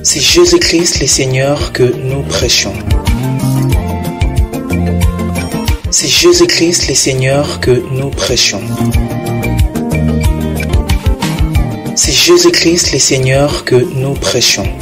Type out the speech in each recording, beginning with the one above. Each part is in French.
C'est Jésus-Christ le Seigneur que nous prêchons. C'est Jésus-Christ le Seigneur que nous prêchons. C'est Jésus-Christ le Seigneur que nous prêchons.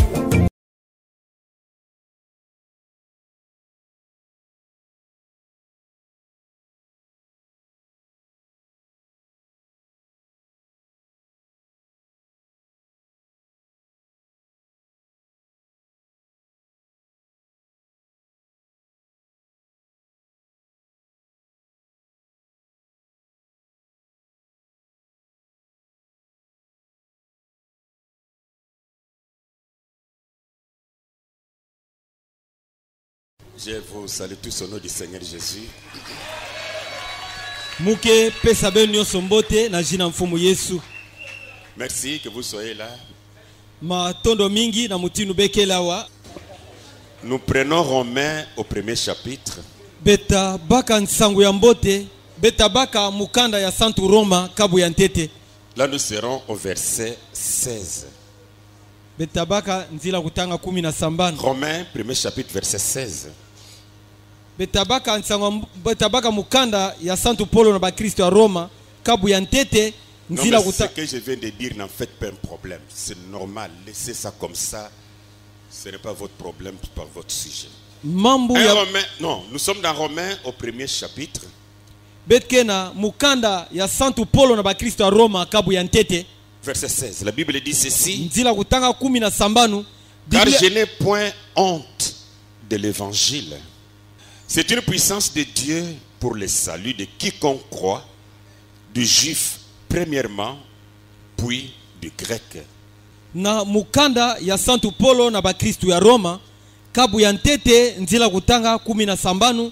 Je vous salue tous au nom du Seigneur Jésus. Merci que vous soyez là. Nous prenons Romains au premier chapitre. Là nous serons au verset 16. Romains, premier chapitre, verset 16. Mukanda ya Santo Paulo na Bakristo ya Roma kabu ya ntete nzila ce que je viens de dire n'en faites pas un problème, c'est normal, laissez ça comme ça, ce n'est pas votre problème, c'est pas votre sujet. Romain, non, nous sommes dans Romains au premier chapitre. Betkena mukanda ya Santo Paulo na Bakristo ya Roma kabu ya ntete verset 16, la Bible dit ceci: nzila kutanga 17 car je n'ai point honte de l'évangile. C'est une puissance de Dieu pour le salut de quiconque croit, du juif premièrement, puis du grec. Na mukanda ya Santo Paulo na Bakristo ya Roma kabu ya ntete nzila kutanga 17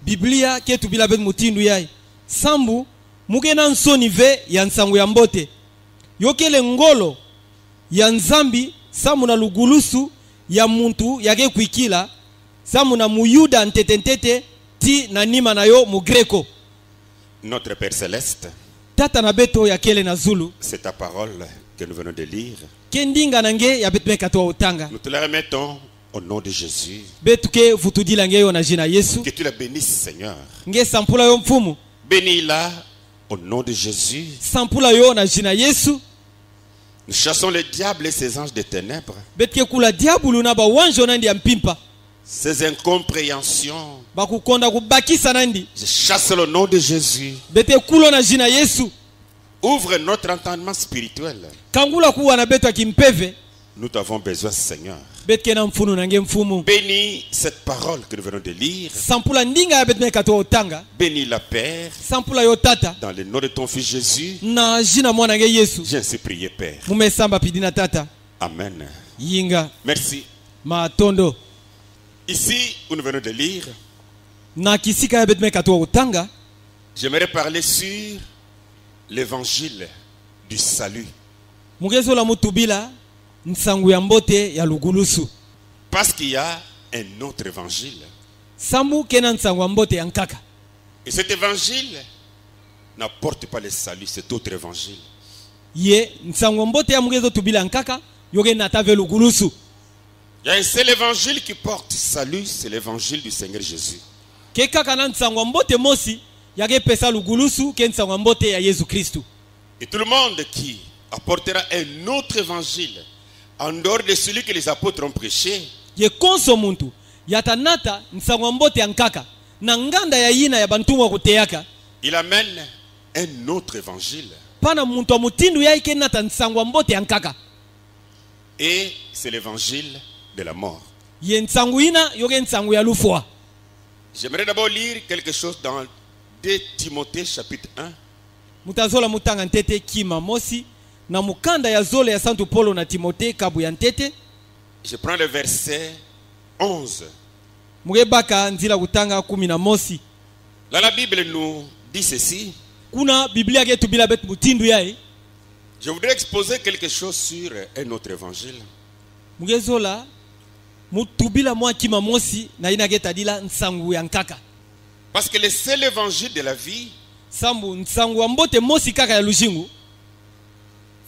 Biblia ketu bila bet mutindu yai sambu mugena nsoni ve ya nsangu ya mbote yokele ngolo ya nzambi samu na lugulusu ya muntu yake kuikila samu na muyuda ntete ti na nima na yo mu greko. Notre Père Céleste, tata na beto ya kele na zulu, c'est ta parole que nous venons de lire. Kendinga nange ya betme katwa utanga. Nous te la remettons au nom de Jésus. Betuke vutudila nge yo na jina Yesu. Que tu la bénisses, Seigneur. Nge sampula yo mfumu. Bénis-la au nom de Jésus. Sampula yo na jina Yesu. Nous chassons le diable et ses anges des ténèbres. Betke kula diabulu na ba wanjo nandi ya mpimpa. Ces incompréhensions, bakukonda kubakisa nandi. Je chasse le nom de Jésus. Bete kulo na jina Yesu. Ouvre notre entendement spirituel. Kangula kuwa na beto akimpeve. Nous t'avons besoin, Seigneur. Bénis cette parole que nous venons de lire. Bénis la Père. Dans le nom de ton Fils Jésus. J'ai ainsi prié, Père. Amen. Merci. Ici où nous venons de lire, j'aimerais parler sur l'évangile du salut. Parce qu'il y a un autre évangile. Et cet évangile n'apporte pas le salut, cet autre évangile. Il y a un seul évangile qui porte salut, c'est l'évangile du Seigneur Jésus. Et tout le monde qui apportera un autre évangile en dehors de celui que les apôtres ont prêché, il amène un autre évangile. Et c'est l'évangile de la mort. J'aimerais d'abord lire quelque chose dans 2 Timothée chapitre 1. Na mukanda ya zole ya Santo Paulo na Timote kabu ya ntete. Je prends le verset 11. Mugebaka nzila kutanga 11. Là la Bible nous dit ceci. Kuna Biblia yetu bila bet mutindu yai. Je voudrais exposer quelque chose sur un autre évangile. Mugezola mutubila mwa kima mosi na ina geta dila nsangu ya nkaka. Parce que le seul évangile de la vie, sambu nsangu wa mbote mosi kaka ya lujingu.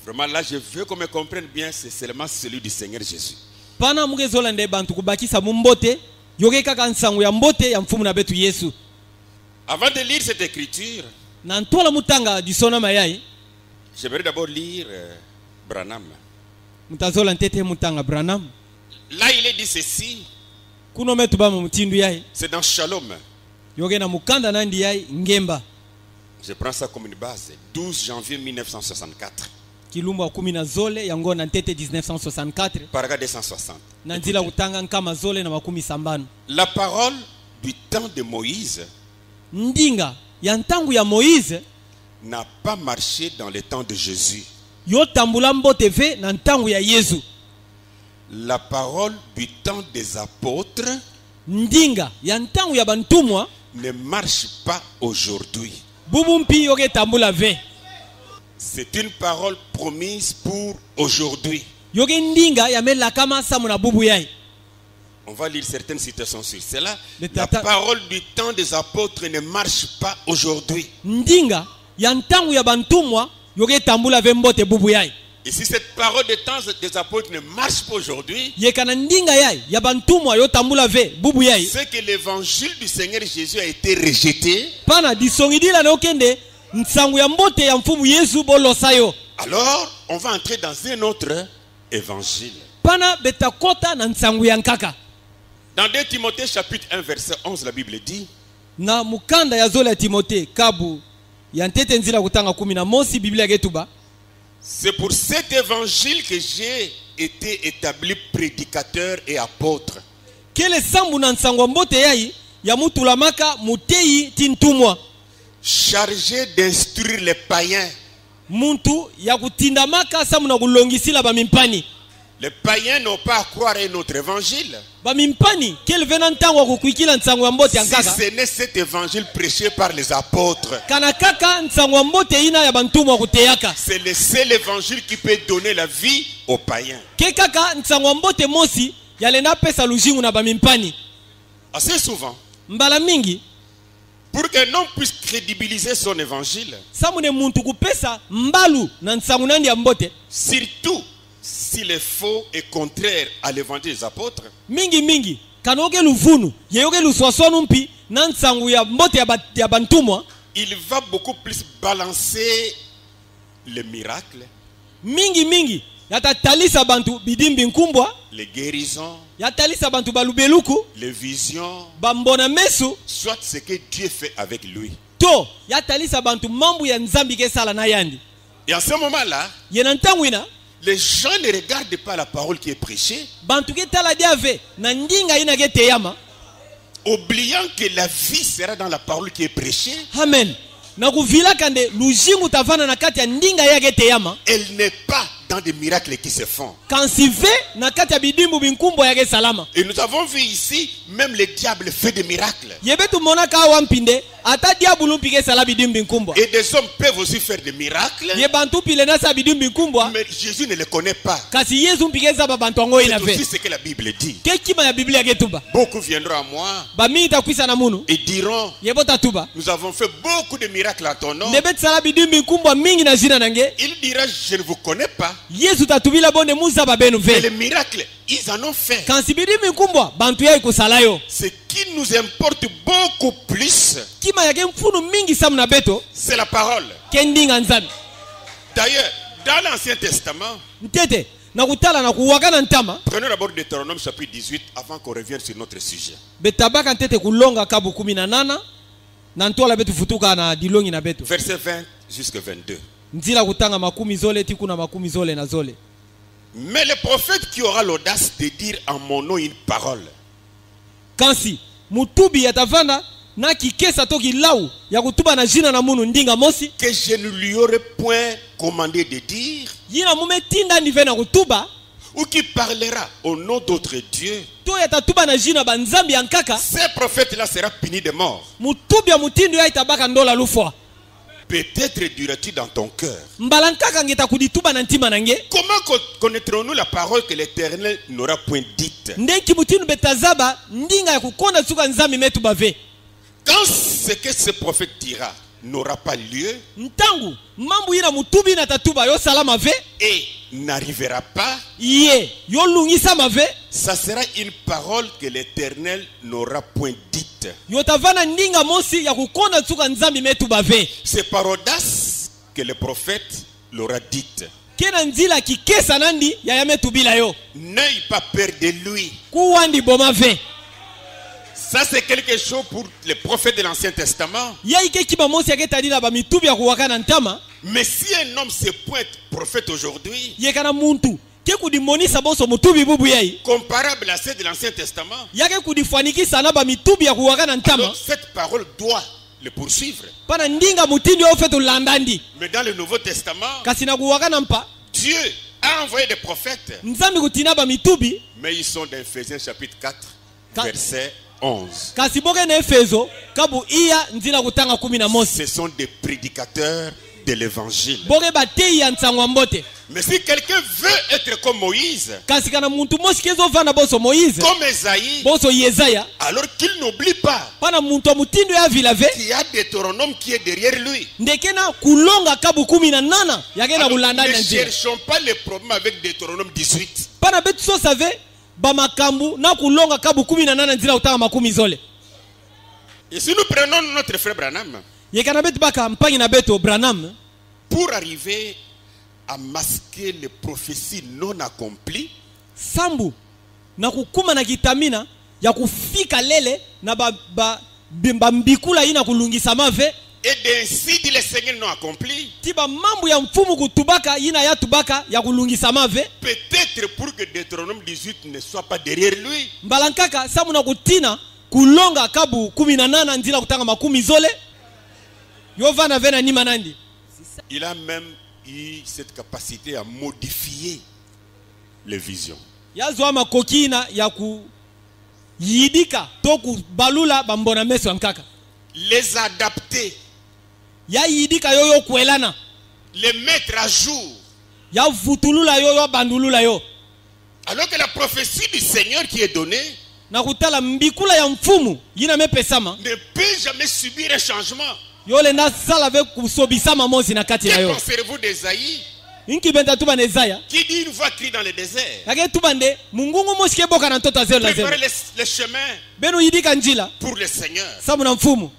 Vraiment là, je veux qu'on me comprenne bien, c'est seulement celui du Seigneur Jésus. pana mugezolande bantu kubakisa mu mbote yoke kaka nsango ya mbote ya mfumu na betu Yesu. Avant de lire cette écriture, Na ntola mutanga disona mayai j'aimerais d'abord lire Branham. mutazola ntete mutanga Branham. Là, il est dit ceci. Kuno metu ba mutindu yai C'est dans Shalom. yoke na mukanda nandi yai ngemba Je prends ça comme une base. 12 janvier 1964. kilumbu wa 10 na zole yango na ntete 1964 Paragraphe 260. na nzila kutanga nkama zole na makumi sambano. La parole du temps de Moïse Ndinga ya ntangu ya Moïse n'a pas marché dans le temps de Jésus. yo tambula mbote ve na ntangu ya Yesu. La parole du temps des apôtres Ndinga ya ntangu ya bantumwa ne marche pas aujourd'hui. bubu mpi yoke tambula ve. C'est une parole promise pour aujourd'hui. Yoke ndinga ya mela kama samu na bubu yai. On va lire certaines citations sur cela. Le La tata- parole du temps des apôtres ne marche pas aujourd'hui. Ndinga ya ntangu ya bantumwa yoke tambula ve mbote bubu yai. Et si cette parole du temps des apôtres ne marche pas aujourd'hui, Yekana ndinga yai ya bantumwa yo tambula ve bubu yai. c'est que l'évangile du Seigneur Jésus a été rejeté. Pana disongidila na okende nsangu ya mbote ya mfumu Yesu bolosa yo. Alors, on va entrer dans un autre évangile. Pana betakota na nsangu ya nkaka. Dans 2 Timothée chapitre 1 verset 11, la Bible dit: Na mukanda ya zole ya Timote kabu ya ntete nzila kutanga 11 Biblia getuba. c'est pour cet évangile que j'ai été établi prédicateur et apôtre. Kele sambu na nsangu ya mbote yai ya mutulamaka muteyi tintumwa. Chargé d'instruire les païens. Muntu ya kutindamaka samu na kulongisila bamimpani. Les païens n'ont pas à croire à un autre évangile. Bamimpani kele vena ntangu wa kukwikila nsangu ya mbote ya Si nkaka. ce n'est cet évangile prêché par les apôtres, Kana kaka nsangu ya mbote ina ya bantumwa kuteyaka. c'est le seul évangile qui peut donner la vie aux païens. Ke kaka nsangu ya mbote mosi yalena pesa lujingu na bamimpani. Assez souvent, Mbala mingi pour qu'un homme puisse crédibiliser son évangile, samune muntu kupesa mbalu na nsangu nandi ya mbote surtout s'il est faux et contraire à l'évangile des apôtres, mingi kanoke luvunu yeyoke luswaswanu mpi na nsangu ya mbote ya bantumwa il va beaucoup plus balancer les miracles, mingi yatatalisa bantu bidimbi nkumbwa, les guérisons, yatalisa bantu balubeluku, les visions, bambona mesu, soit ce que Dieu fait avec lui. to yatalisa bantu mambu ya nzambi kesala na yandi. Et en ce moment-là, Yena ntangu ina les gens ne regardent pas la parole qui est prêchée, bantu ketala diave na ndinga ina keteyama. oubliant que la vie sera dans la parole qui est prêchée. Amen. Na kuvila kande lujingu tavana na kati ya ndinga ya keteyama. Elle n'est pas dans des miracles qui se font. Kansive na kati ya bidimbu binkumbo ya kesalama. Et nous avons vu ici, même le diable fait des miracles. Yebetu mona ka wampinde ata diabulu mpike sala bidimbi nkumbwa. Et des hommes peuvent aussi faire des miracles, Ye bantu pile na sa bidimbi nkumbwa mais Jésus ne les connaît pas. kasi Yesu mpike za bantu ngo C'est ina aussi ve. ce que la Bible dit. Kekima ya Biblia getuba. Beaucoup viendront à moi Ba mingi takwisa na munu. et diront: Yebota tuba. nous avons fait beaucoup de miracles à ton nom. Ndebet sala bidimbi nkumbwa mingi na jina nange. Il dira: je ne vous connais pas. Yesu tatubila bonde muza babenu Mais ve. les miracles, ils en ont fait. Kansi bidimbi nkumbwa bantu ya ikusala yo. Ce qui nous importe beaucoup plus, Kima yake mfunu mingi samu na beto c'est la parole. kendinga nzambi. D'ailleurs, dans l'Ancien Testament, Ntete na kutala na kuwakana ntama. prenons d'abord Deutéronome chapitre 18 avant qu'on revienne sur notre sujet. Betabaka ntete kulonga kabu 18 na ntola betu futuka na dilongi na betu. Verset 20 jusqu'à 22. Nzila kutanga makumi zole tiku na makumi zole na zole. Mais le prophète qui aura l'audace de dire en mon nom une parole, Kansi mutubi yatavanda na kikesa toki lau ya kutuba na jina na munu ndinga mosi que je ne lui aurais point commandé de dire, yina mume tinda nive na kutuba ou qui parlera au nom d'autres dieux, to yatatuba na jina banzambi ya nkaka ce prophète-là sera puni de mort. mutubi ya mutindo ya itabaka ndola lufwa. Peut-être diras-tu dans ton cœur: Mbala nkaka ngeta kudituba na ntima nange. comment connaîtrons-nous la parole que l'Éternel n'aura point dite? Ndenki mutindu betazaba ndinga ya kukonda tsuka nzambi metu bave. Quand ce que ce prophète dira n'aura pas lieu ntangu mambo ina mutubi na tatuba yo salama ve et n'arrivera pas, ye yo lungisa mave ça sera une parole que l'Éternel n'aura point dite. yo tavana ndinga mosi ya kukonda tsuka nzambi metu bave. C'est par audace que le prophète l'aura dite. Kena nzila kikesa nandi ya yametu bila yo. N'aie pas peur de lui. Kuwandi bomave. Ça c'est quelque chose pour les prophètes de l'Ancien Testament. Mais si un homme se pointe prophète aujourd'hui, comparable à celle de l'Ancien Testament, alors cette parole doit le poursuivre. Mais dans le Nouveau Testament, Dieu a envoyé des prophètes. Mais ils sont dans Ephésiens chapitre 4, verset 11. Ce sont des prédicateurs de l'évangile. Mais si quelqu'un veut être comme Moïse, comme Esaïe, alors qu'il n'oublie pas qu'il y a Deutéronome qui est derrière lui. Ne cherchons pas les problèmes avec Deutéronome 18. Et si nous prenons notre frère Branham, pour arriver à masquer les prophéties non accomplies, sambu na kukuma na kitamina ya kufika lele na mbikula ina kulungisa mave, et d'ainsi dit le Seigneur non accompli, tiba mambu ya mfumu kutubaka ina ya tubaka ya kulungisa mave, peut-être pour que Deutéronome 18 ne soit pas derrière lui, mbalankaka samu na kutina kulonga kabu 18 nzila kutanga makumi zole yovana vena nima nandi. Il a même eu cette capacité à modifier les visions. Yazwa makokina ya ku yidika toku balula bambona meso nkaka, les adapter, ya yidika yoyo kwelana, les mettre à jour, ya vutulula yoyo bandulula yo, alors que la prophétie du Seigneur qui est donnée na kutala mbikula ya mfumu yina mepesama ne peut jamais subir un changement. Yole na sala ve kusobisama mozi na kati na yo. Que pensez-vous d'Esaïe inki benta tuba Esaïa qui dit une voix crie dans le désert? Yake tubande mungungu mosi keboka na tota zelo la zelo. Préparer les chemins beno yidika njila pour le Seigneur. Samu na mfumu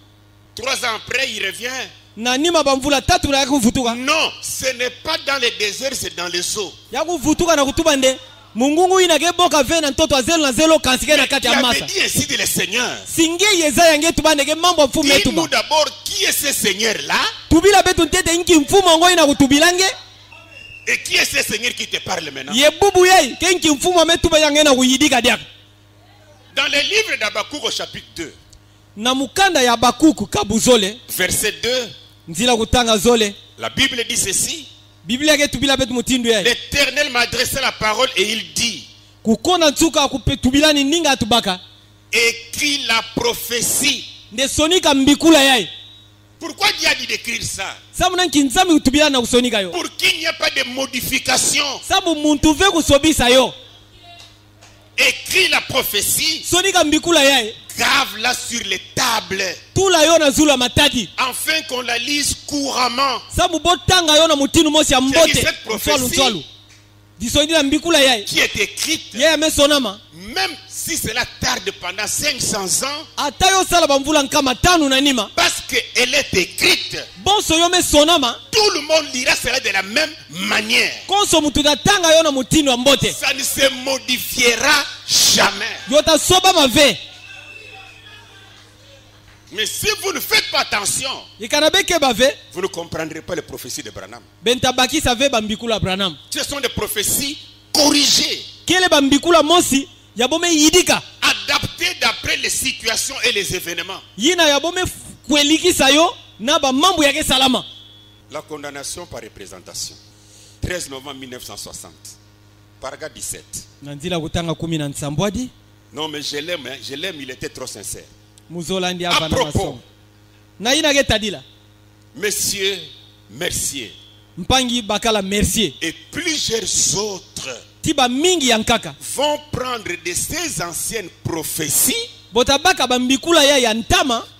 3 ans après il revient. Na nima bamvula tatu na yakuvutuka. Non, ce n'est pas dans le désert, c'est dans les eaux. Yakuvutuka na kutubande mungungu ina geboka vena ntoto azelo na zelo kansike na kati ya masa. Il dit ainsi de le Seigneur. Singe Esaïa nge tubande ke mambo mfumu etuba. Dis-nous d'abord qui est ce Seigneur là? Tubila betu ntete inki mfumu ngo ina kutubilange. Et qui est ce Seigneur qui te parle maintenant? Yebubu yei ke inki mfumu ametuba yange na kuyidika diak. Dans le livre d'Habakkuk au chapitre 2. Na mukanda ya Habakkuk kabuzole verset 2. Nzila kutanga zole. La Bible dit ceci. L'Éternel m'a adressé la parole et il dit: écris la prophétie. Pourquoi Dieu a dit d'écrire ça? Pour qu'il n'y ait pas de modification. Écris la prophétie. Grave-la sur les tables, afin qu'on la lise couramment. C'est cette prophétie qui est écrite, même si cela tarde pendant 500 ans, parce qu'elle est écrite, tout le monde lira cela de la même manière. Ça ne se modifiera jamais. Mais si vous ne faites pas attention, vous ne comprendrez pas les prophéties de Branham. Ce sont des prophéties corrigées, adaptées d'après les situations et les événements. La condamnation par représentation. 13 novembre 1960. Paragraphe 17. Non mais je l'aime, il était trop sincère. À propos, Monsieur Mercier et plusieurs autres vont prendre de ces anciennes prophéties,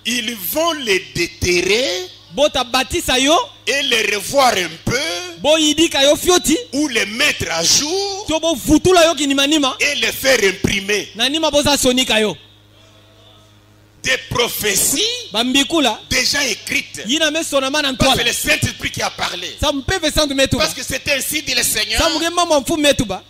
ils vont les déterrer bota batisa yo et les revoir un peu, boyidika yo fioti ou les mettre à jour to bo futula yo kinimanima et les faire imprimer. na nima boza sonika yo Des prophéties bambikula déjà écrites. yina mesona mana Parce que ntwala le Saint-Esprit qui a parlé. sa mpeve santu metuba Parce que c'était ainsi dit le Seigneur. sa muge mama mfu metuba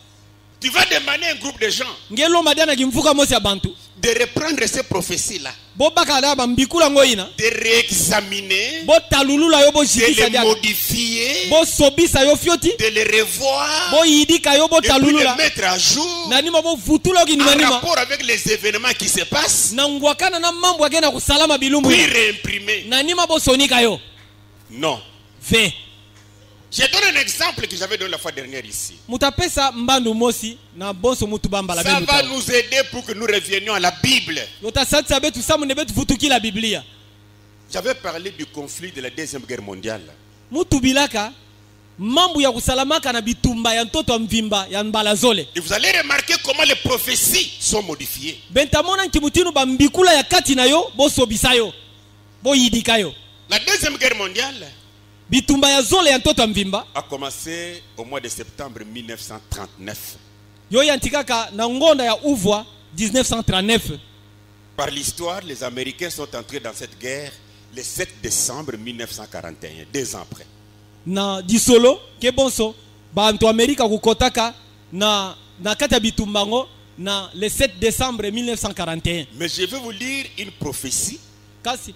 Tu vas demander à un groupe de gens ngelo madiana kimfuka mosi ya bantu de reprendre ces prophéties-là, bo bakala bambikula ngoyina de réexaminer, bo talulula yo bo de jikisa les dia modifier, bo sobisa yo fioti de les revoir, bo yidika yo bo et puis les talulula mettre à jour na nima bo futula yo en kinimanima rapport avec les événements qui se passent, na ngwakana na mambo agenda kusalama bilumbu puis réimprimer. na nima bo sonika yo Non. ve Je donne un exemple que j'avais donné la fois dernière ici. mutapesa mbandu mosi na bonso mutu bambala Ça benu va tawo. nous aider pour que nous revenions à la Bible. yotasatisa betu samu ne betu futukila biblia J'avais parlé du conflit de la Deuxième Guerre mondiale. mutu bilaka mambo ya kusalamaka na bitumba ya ntoto wa mvimba ya mbala zole Et vous allez remarquer comment les prophéties sont modifiées. bentamona nkimutinu bambikula ya kati na yo bosobisa yo boyidika yo La Deuxième Guerre mondiale bitumba ya zole ya ntoto wa mvimba a commencé au mois de septembre 1939 yo yantikaka na ngonda ya uvwa 1939 Par l'histoire, les Américains sont entrés dans cette guerre le 7 décembre 1941, 2 ans après. na disolo ke bonso bantu amerika kukotaka na kati ya bitumbango na le 7 décembre 1941 Mais je vais vous lire une prophétie. kasi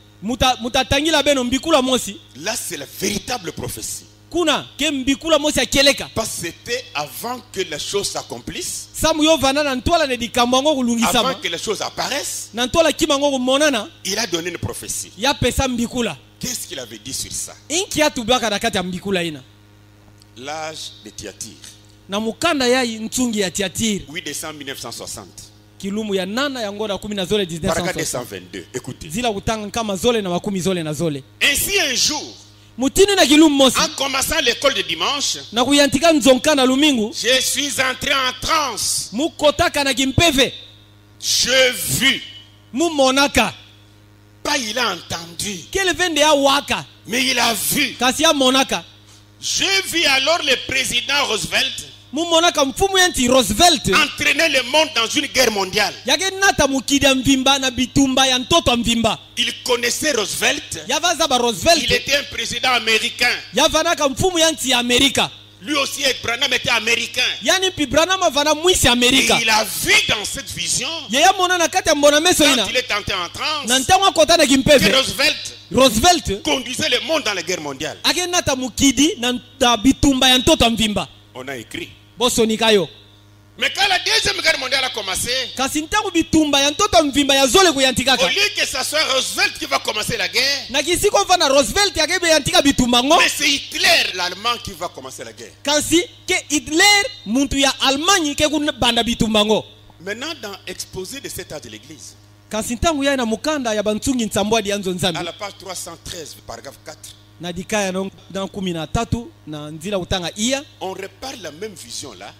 mutatangila beno mbikula mosi Là, c'est la véritable prophétie. kuna ke mbikula mosi akeleka Parce que c'était avant que les choses s'accomplissent, samu yo vana na ntwala ne dikambo yango avant kulungisama que les choses apparaissent. na ntwala kima yango kumonana Il a donné une prophétie. ya pesa mbikula Qu'est-ce qu'il avait dit sur ça? inki atubaka na kati ya mbikula ina L'âge de Thyatire, na mukanda yai ntsungi ya Tiatiri 8 décembre 1960. kilumu ya nana ya ngoda 10 na zole Paragraphe 1960 222. Écoutez. zila kutanga kama zole na makumi zole na zole Ainsi, un jour, mutini na kilumu mosi en commençant l'école de dimanche, na kuyantika nzonka na lumingu je suis entré en transe. mukotaka na kimpeve Je vis. mumonaka Pas il a entendu, kele vende ya waka mais il a vu. kasi ya monaka Je vis alors le président Roosevelt mumonaka mfumu ya nti Roosevelt entraîner le monde dans une guerre mondiale. yake nata mukidi ya mvimba na bitumba ya ntoto wa mvimba Il connaissait Roosevelt. yavaza ba Il Roosevelt était un président américain. yavanaka mfumu ya nti ya Amerika Lui aussi, Branham était américain. yani pi Branham avana mwisi Et Amerika il a vu dans cette vision, yeya mona na kati ya mbona meso quand ina il est entré en na transe, ntango akota na que kimpeve Roosevelt conduisait le monde dans la guerre mondiale. ake nata mukidi na bitumba ya ntoto wa mvimba On a écrit. bosonika yo Mais quand la deuxième guerre mondiale a commencé, kasi ntango bitumba ya ntoto wa mvimba ya zole kuyantikaka au lieu que ce soit Roosevelt qui va commencer la guerre, na kisiko mfana Roosevelt yake beyantika bitumba ngo mais c'est Hitler, l'Allemand, qui va commencer la guerre. kasi ke Hitler muntu ya Almanyi ke kubanda bitumba ngo Maintenant, dans l'exposé de cet âge de l'Église, kasi ntango yaye na mukanda ya bantsungi nsambwadi ya nzo à nzambi la page 313, paragraphe 4, na dikaya na 13 na nzila kutanga iya on repart la même vision là.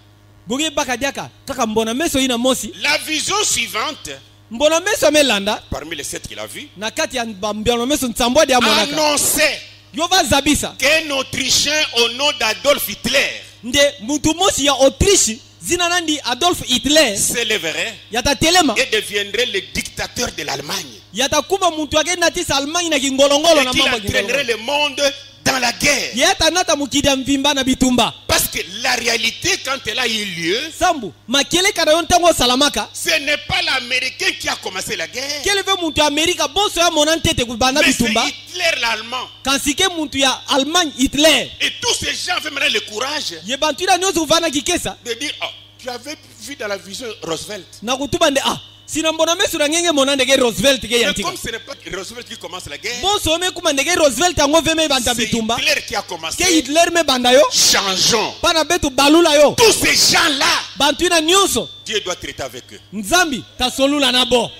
boge baka diaka kaka mbona meso ina mosi La vision suivante, mbona meso amelanda parmi les 7 qu'il a vu, na kati ya mbona meso nsambwadi ya monaka annonçait yo bazabisa qu'un Autrichien au nom d'Adolf Hitler nde muntu mosi ya Autriche zina nandi Adolf Hitler s'élèverait yata telema et deviendrait le dictateur de l'Allemagne. yata kuma muntu yake natisa Almanyi na kingolongolo Et na qu'il mambo entraînerait kingolongolo le monde dans la guerre. yata nata mukidi ya mvimba na bitumba Parce que la réalité, quand elle a eu lieu, sambu makele kana yo ntango salamaka ce n'est pas l'Américain qui a commencé la guerre, kele ve muntu ya Amerika bonso ya mona ntete kubanda mais c'est bitumba Hitler l'Allemand. kasi ke muntu ya Almanyi Hitler Et tous ces gens avaient maintenant le courage ye bantu ila nyonso kuvana kikesa de dire, oh, tu avais vu dans la vision Roosevelt. na kutuba nde sina mbona meso na ngenge mona ndege Roosevelt ke Mais yantika comme ce n'est pas Roosevelt qui commence la guerre, bonso me kuma ndege Roosevelt yango veme banda c'est bitumba Hitler qui a commencé. ke Hitler me banda yo Changeons. pana betu balula yo Tous ces gens-là, bantu ina nyonso Dieu doit traiter avec eux. nzambi tasolula na bo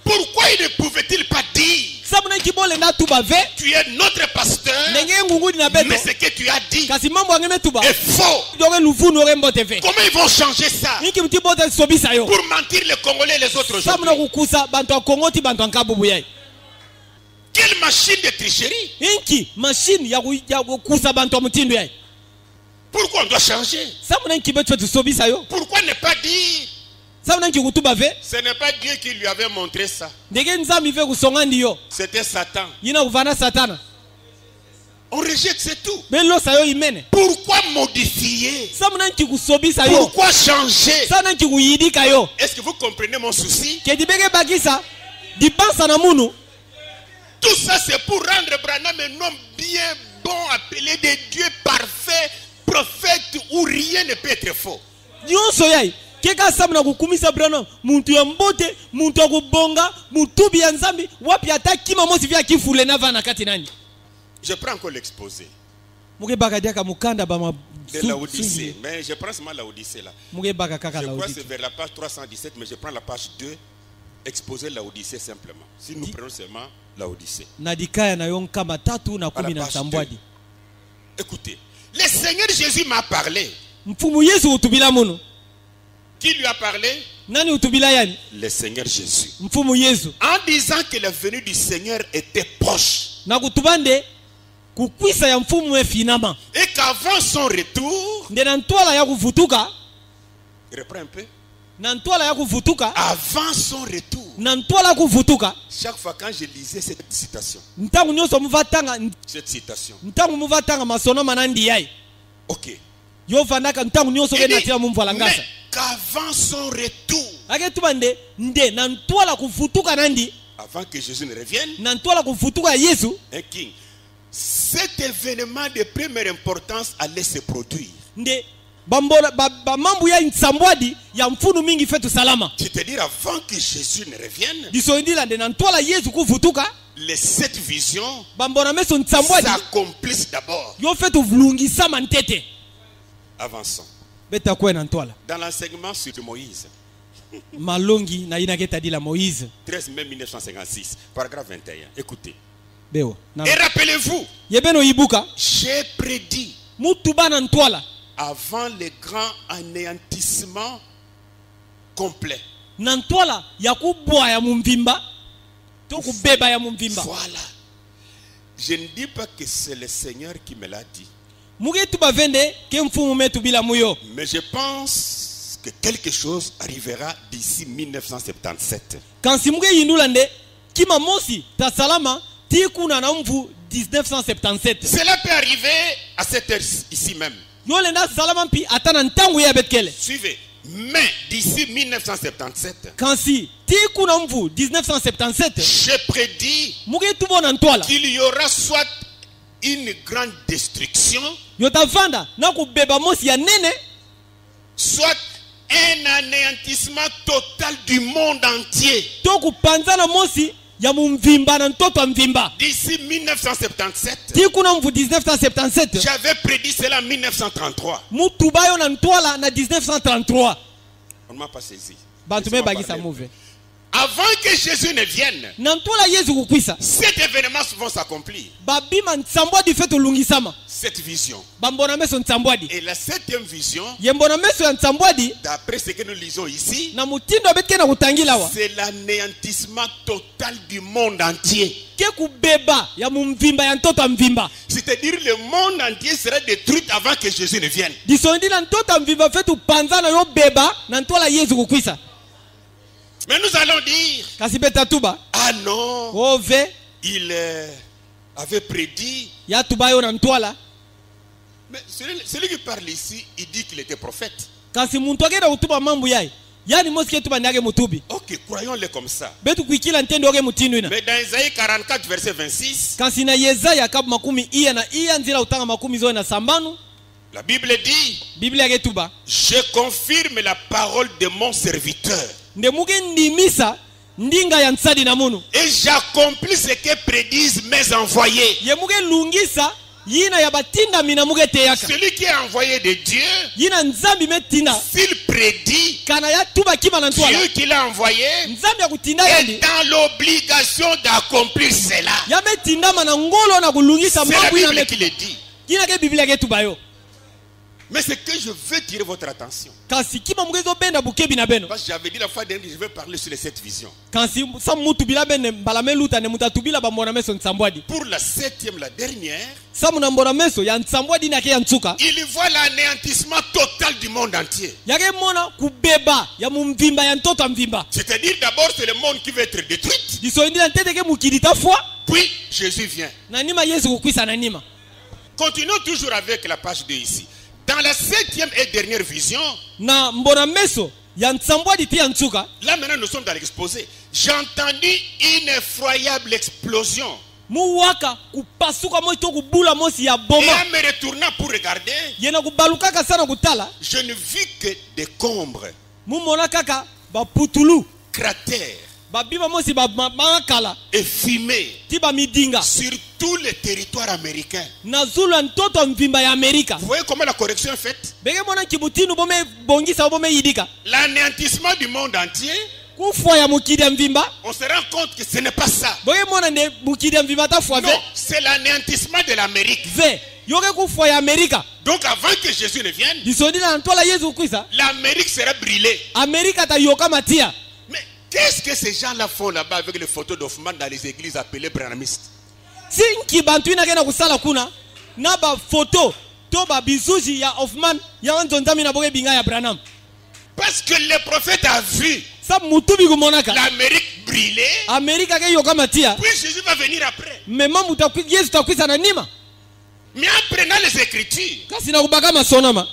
Pourquoi il ne pouvait-il pas dire, sabu na kibole na tuba ve tu es notre pasteur, ndenge ngungudi na beto mais ce que tu as dit kasi mambo yange me tuba est faux. doge luvunu oge mbote ve Comment ils vont changer ça inki mti bote sobisa yo pour mentir les Congolais et les autres sabu na aujourd'hui? kukusa bantu ya Kongo ti bantu ya Nkabubu yai Quelle machine de tricherie. inki machine ya kukusa bantu wa mutindo yayi. Pourquoi on doit changer? Samu nanki betu tusobisa yo. Pourquoi ne pas dire? Samu nanki kutuba ve. Ce n'est pas Dieu qui lui avait montré ça. Ndege nzambi ve kusonga ndiyo. C'était Satan. Yina kuvana satana. On rejette, c'est tout. Belo sayo imene. Pourquoi modifier? Samu nanki kusobisa yo. Pourquoi changer? Samu nanki kuyidika yo. Est-ce que vous comprenez mon souci? Kedibege bagisa. Dipansa na munu. Tout ça c'est pour rendre Branham un homme bien bon, appelé de Dieu parfait, prophète où rien ne peut être faux. Nyonso yayi. Keka samu na kukumisa Branham. Muntu ya mbote, muntu ya kubonga, mutubi ya nzambi, wapi ata kima mosi vya kifule na vana kati nani. Je prends encore l'exposé de la Odyssée, mais je prends seulement la Odyssée là. Je crois que c'est vers la page 317, mais je prends la page 2, exposer la Odyssée simplement. Si nous prenons seulement la Odyssée. Écoutez, le Seigneur Jésus m'a parlé. Qui lui a parlé? Le Seigneur Jésus. En disant que la venue du Seigneur était proche. Et qu'avant son retour, reprends un peu. Avant son retour, chaque fois quand je lisais cette citation, ok. Mais qu'avant son retour, avant que Jésus ne revienne, un king, cet événement de première importance allait se produire. C'est-à-dire avant que Jésus ne revienne, les 7 visions s'accomplissent d'abord. Avançons. Dans l'enseignement sur Moïse, 13 mai 1956, paragraphe 21, écoutez. Et rappelez-vous, j'ai prédit avant le grand anéantissement complet. Voilà. Je ne dis pas que c'est le Seigneur qui me l'a dit. Mais je pense que quelque chose arrivera d'ici 1977. Cela peut arriver à cette heure ici même. Suivez. Mais d'ici 1977, je prédis qu'il y aura soit une grande destruction, soit un anéantissement total du monde entier. D'ici 1977, j'avais prédit cela en 1933. On ne m'a pas saisi. Avant que Jésus ne vienne, cet événement vont s'accomplir. Cette vision. Et la 7e vision, d'après ce que nous lisons ici, c'est l'anéantissement total du monde entier. C'est-à-dire le monde entier sera détruit avant que Jésus ne vienne. Mais nous allons dire, ah non, il avait prédit. Mais celui qui parle ici, il dit qu'il était prophète. Ok, croyons-le comme ça. Mais dans Isaïe 44, verset 26, la Bible dit, je confirme la parole de mon serviteur. Et j'accomplis ce que prédisent mes envoyés. Celui qui est envoyé de Dieu, s'il prédit, Dieu qui l'a envoyé est dans l'obligation d'accomplir cela. C'est la Bible qui le dit. Mais c'est que je veux tirer votre attention. kasi kima mugezo benda bukebi na beno Parce que j'avais dit la fois dernière que je vais parler sur les 7 visions. kasi sa mutu bila bene balame luta ne mutatubila bambona meso nsambwadi Pour la 7e, la dernière, sa munambona meso ya nsambwadi na ke ya nsuka il voit l'anéantissement total du monde entier. yake mona kubeba ya mumvimba ya ntoto ya mvimba C'est-à-dire d'abord c'est le monde qui va être détruit. disoindi na ntete ke mukili tafwa Puis Jésus vient. na nima yesu kukwisa na nima. Continuons toujours avec la page 2 ici. Dans la 7e et dernière vision, Na mbona meso ya nsambwadi ti ya nsuka là maintenant nous sommes dans l'exposé. J'ai entendu une effroyable explosion. muwaka kupasuka mosi to kubula mosi ya Et boma en me retournant pour regarder, yena kubalukaka sana kutala je ne vis que des combres, mumona kaka baputulu cratères babima mosi bakala et fumées ti bamidinga sur tout le territoire américain. na zulu ya ntoto ya mvimba ya Amerika. Vous voyez comment la correction est faite? Bege mona kibutinu bome bongisa bome yidika L'anéantissement du monde entier, kufwa ya mukidi ya mvimba on se rend compte que ce n'est pas ça. boge mona ne mukidi ya mvimba tafwa Non, c'est l'anéantissement de l'Amérique. ve yoke kufwa ya Amerika Donc avant que Jésus ne vienne, disondi na ntwala Yesu kwisa l'Amérique sera brûlée. Amerika ta yoka matia. Mais qu'est-ce que ces gens-là font là-bas avec les photos d'Hoffman dans les églises appelées branhamistes? sinki bantu ina kena kusala kuna na ba photo to ba bizuji ya Hoffman ya nzonzami na boge binga ya Branham Parce que le prophète a vu sa mutubi kumonaka l'Amérique brûlée. Amerika ke yoka matia Puis Jésus va venir après. mema Yesu takwisa na nima Mais en prenant les Écritures, kasi na kubaka masonama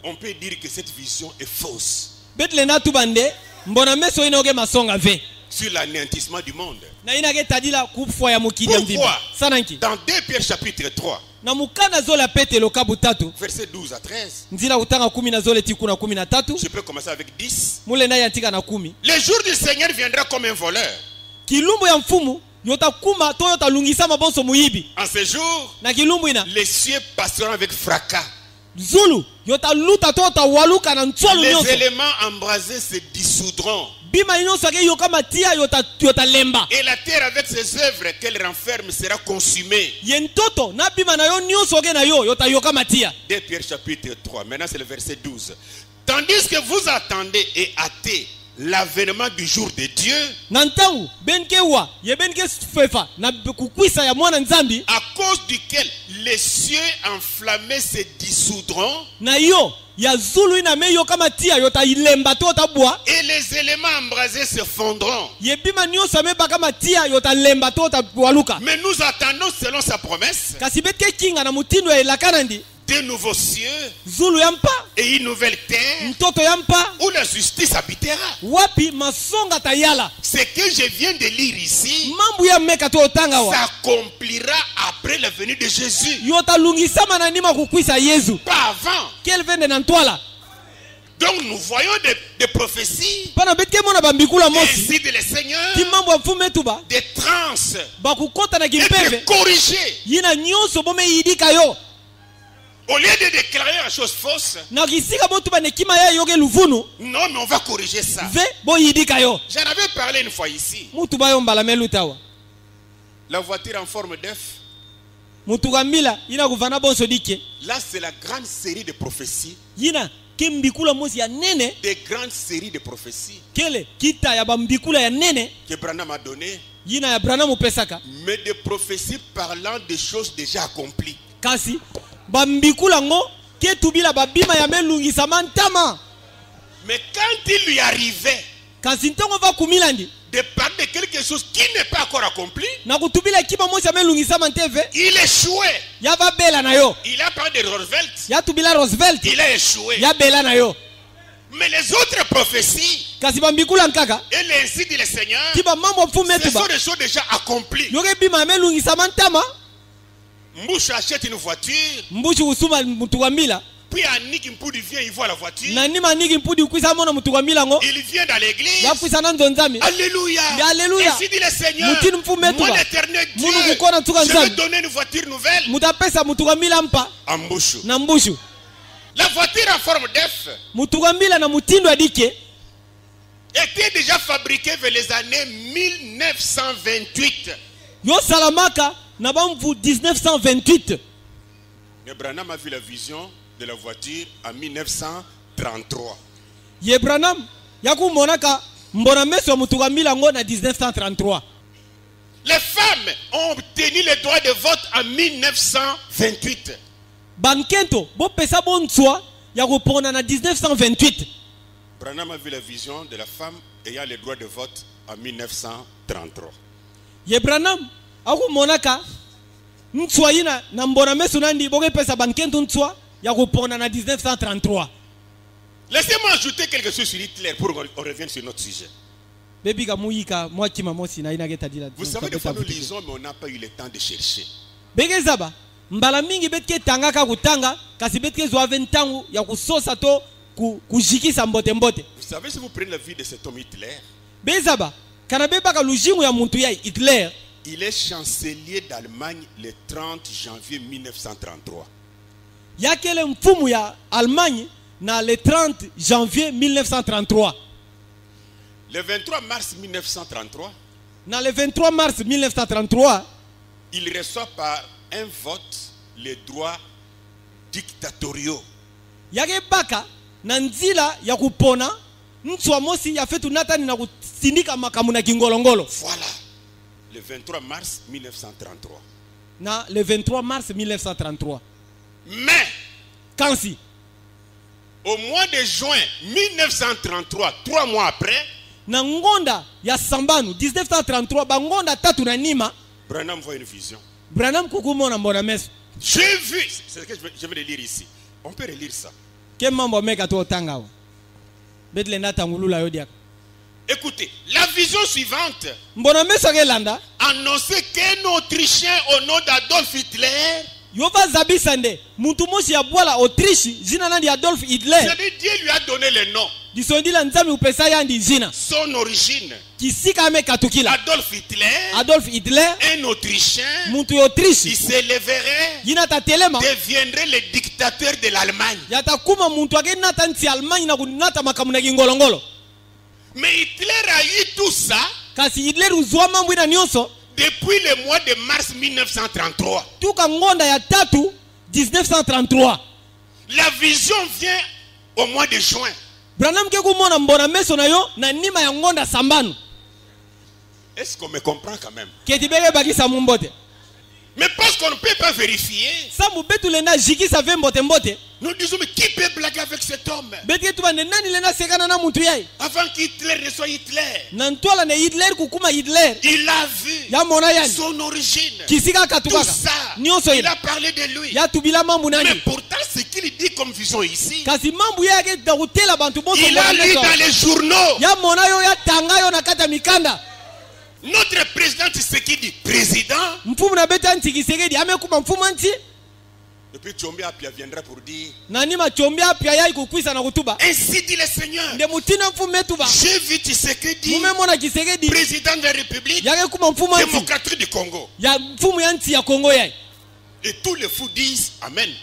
on peut dire que cette vision est fausse betle na tubande mbona meso ina oge masonga ve sur l'anéantissement du monde. na ina ke tadila kufwa ya mukidi ya mvimba Pourquoi? sananki Dans 2 Pierre chapitre 3, na mukana zola Petelo kabu tatu verset 12 à 13, nzila kutanga 10 na zole tiku na 13 je peux commencer avec 10. mule na yantika na 10 Le jour du Seigneur viendra comme un voleur. kilumbu ya mfumu yota kuma to yota lungisa mabonso muyibi En ce jour, na kilumbu ina les cieux passeront avec fracas. zulu yota luta to yota waluka na ntwalu Les nyonso éléments embrasés se dissoudront. bima nyonso ke yoka matia yota lemba Et la terre avec ses œuvres qu'elle renferme sera consumée. ye ntoto na bima na yo nyonso ke na yo yota yoka matia. 2 Pierre chapitre 3. Maintenant c'est le verset 12. Tandis que vous attendez et hâtez l'avènement du jour de Dieu, na ntangu benke wa ye benke fefa na kukwisa ya mwana nzambi à cause duquel les cieux enflammés se dissoudront na yo ya zulu ina me yoka matia yota ilemba to yota bwa et les éléments embrasés se fondront. ye bima nyonso amebaka matia yota lemba to yota waluka. Mais nous attendons selon sa promesse kasi bete kinga na mutindo ya elakanandi de nouveaux cieux zulu ya mpa et une nouvelle terre mtoto ya mpa où la justice habitera. wapi masonga tayala Ce que je viens de lire ici mambu ya meka to otanga wa s'accomplira après la venue de Jésus, yota lungisama na nima kukwisa Yesu pas avant. kel vende na ntwala Donc nous voyons des prophéties, pana betke mona bambikula des mosi idées de Seigneur, ti mambo ya mfumu etu ba des transes, bakukota na être kimpeve corrigées. yina nyonso bome yidika yo Au lieu de déclarer la chose fausse, na kisika botu banekima ya yoge luvunu non, mais on va corriger ça. ve bo yidika yo J'en avais parlé une fois ici. mutu bayo mbala melutawa La voiture en forme d'œuf, mutu kamila yina kuvana bonso dike là c'est la grande série de prophéties, yina ke mbikula mosi ya nene des grandes séries de prophéties kele kita ya bambikula ya nene que Branham a donné, yina ya Branham pesaka mais des prophéties parlant des choses déjà accomplies. kasi bambikula ngo ke tubila babima ya melungisa mantama Mais quand il lui arrivait kasi ntongo va kumilandi de parler de quelque chose qui n'est pas encore accompli, na kutubila kiba mosi ya melungisa manteve il échouait. ya va bela na yo Il a parlé de Roosevelt, ya tubila Roosevelt il a échoué. ya bela na yo Mais les autres prophéties, kasi bambikula nkaka et ainsi dit le Seigneur, kiba mambo mfumu ce etu sont ba des choses déjà accomplies. yoke bima ya melungisa mantama Mbouche achète une voiture, mbushi usuma mutu wa mila puis Annick Mpoudi vient, il voit la voiture, na nima niki mpudi ukwisa mona mutu wa mila ngo il vient dans l'église. ya kwisa na nzonzami Alléluia. Alléluia. Ainsi dit le Seigneur, Mutini mfume tu moi ba. l'éternel Dieu, Munu kukona tuka je vais nzambi. donner une voiture nouvelle. mutapesa mutu wa mila mpa Embouche. na mbushu La voiture en forme d'œuf mutu wa mila na mutindo adike était déjà fabriquée vers les années 1928. yo salamaka na bamvu 1928 Mais Branham a vu la vision de la voiture en 1933. Ye Branham yakumonaka mbona meso ya mutuka milango na 1933. Les femmes ont obtenu le droit de vote en 1928. Bankento bo pesa bontswa ya kupona na 1928. Branham a vu la vision de la femme ayant le droit de vote en 1933. Ye Branham akumonaka ntswa ina na mbona meso nandi boke pesa bankento ntswa ya kupona na 1933. Laissez-moi ajouter quelque chose sur Hitler pour qu'on revienne sur notre sujet. Vous savez, des fois nous lisons, mais on n'a pas eu le temps de chercher. Vous savez, si vous prenez la vie de cet homme Hitler, il est chancelier d'Allemagne le 30 janvier 1933. Le 30 janvier 1933. Le 23 mars 1933, le 23 mars 1933, il reçoit par un vote les droits dictatoriaux. Yagebaka nanzila ya kupona ntswa mosi ya fetu natani na kusindika makamu na kingolongolo. Voilà. Le 23 mars 1933. Le 23 mars 1933. Mais Kansi au mois de juin 1933, 3 mois après, na ngonda ya Sambanu 1933 bangonda tatu na nima, Branham voit une vision. Branham kukumona mbona meso. J'ai vu, c'est ce que je vais le lire ici. On peut relire ça. Écoutez, la vision suivante annonçait qu'un Autrichien au nom d'Adolf Hitler, c'est-à-dire Dieu lui a donné le nom. Son origine. Adolf Hitler, un Autrichien, qui s'élèverait, deviendrait le dictateur de l'Allemagne. Mais Hitler a eu tout ça depuis le mois de mars 1933. La vision vient au mois de juin. Est-ce qu'on me comprend quand même? Mais parce qu'on ne peut pas vérifier, nous disons, mais qui peut blaguer avec cet homme? Avant qu'Hitler ne soit Hitler, il a vu son origine, tout ça, il a parlé de lui. Mais pourtant, ce qu'il dit comme vision ici, il a lu dans les journaux. Notre président Tshisekedi, président, et puis Tchombi Apia viendra pour dire, ainsi dit le Seigneur, j'ai vu Tshisekedi, président de la République démocratique du Congo. Et tous les fous disent Amen.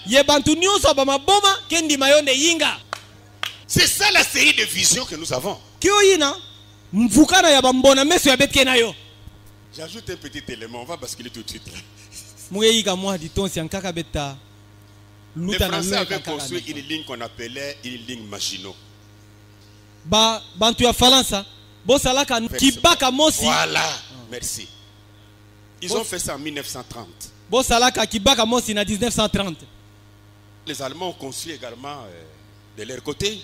C'est ça la série de visions que nous avons. J'ajoute un petit élément, on va basculer tout de suite. Les Français avaient construit une ligne qu'on appelait une ligne Maginot. Voilà, merci. Ils ont fait ça en 1930. Les Allemands ont construit également de leur côté.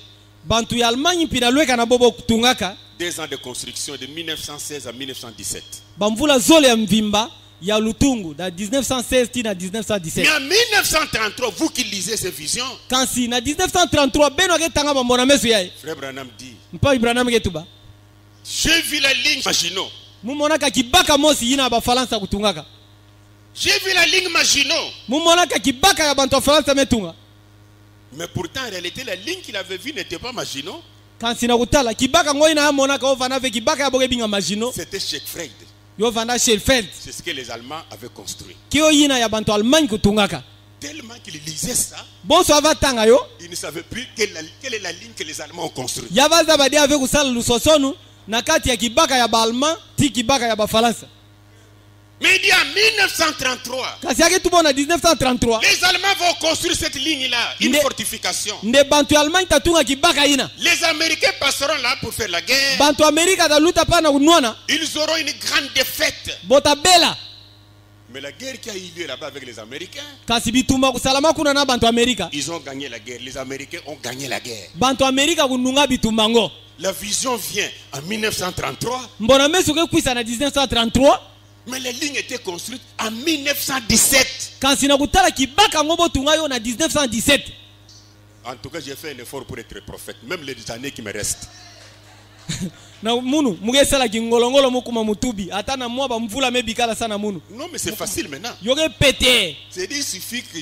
2 ans de construction de 1916 à 1917. Mais en 1933, vous qui lisez ces visions, Frère Branham dit, j'ai vu la ligne Maginot. J'ai vu la ligne Maginot. Mais pourtant, en réalité, la ligne qu'il avait vue n'était pas Maginot. C'était Schegfeld. C'est ce que les Allemands avaient construit. Tellement qu'ils lisaient ça, ils ne savaient plus quelle est la ligne que les Allemands ont construite. Mais il dit en 1933, kasi yake tubona 1933 les Allemands vont construire cette ligne-là, une Nde- fortification. nde bantu ya Allemagne tatunga kibaka ina Les Américains passeront là pour faire la guerre. bantu Amerika taluta pana kunwana Ils auront une grande défaite. botabela Mais la guerre qui a eu lieu là-bas avec les Américains, kasi bitumba kusalama kuna na bantu Amerika ils ont gagné la guerre. Les Américains ont gagné la guerre. bantu Amerika kununga bitumba ngo La vision vient en 1933, mbona meso ke kwisa na 1933 mais les lignes étaient construites en 1917. kasi na kutala kibaka ngo botunga yo na 1917 En tout cas, j'ai fait un effort pour être prophète, même les années qui me restent. na munu mugesala kingolongolo mukuma mutubi ata na mwa bamvula mebikala sana munu Non, mais c'est facile maintenant. yoke pete C'est-à-dire, il suffit que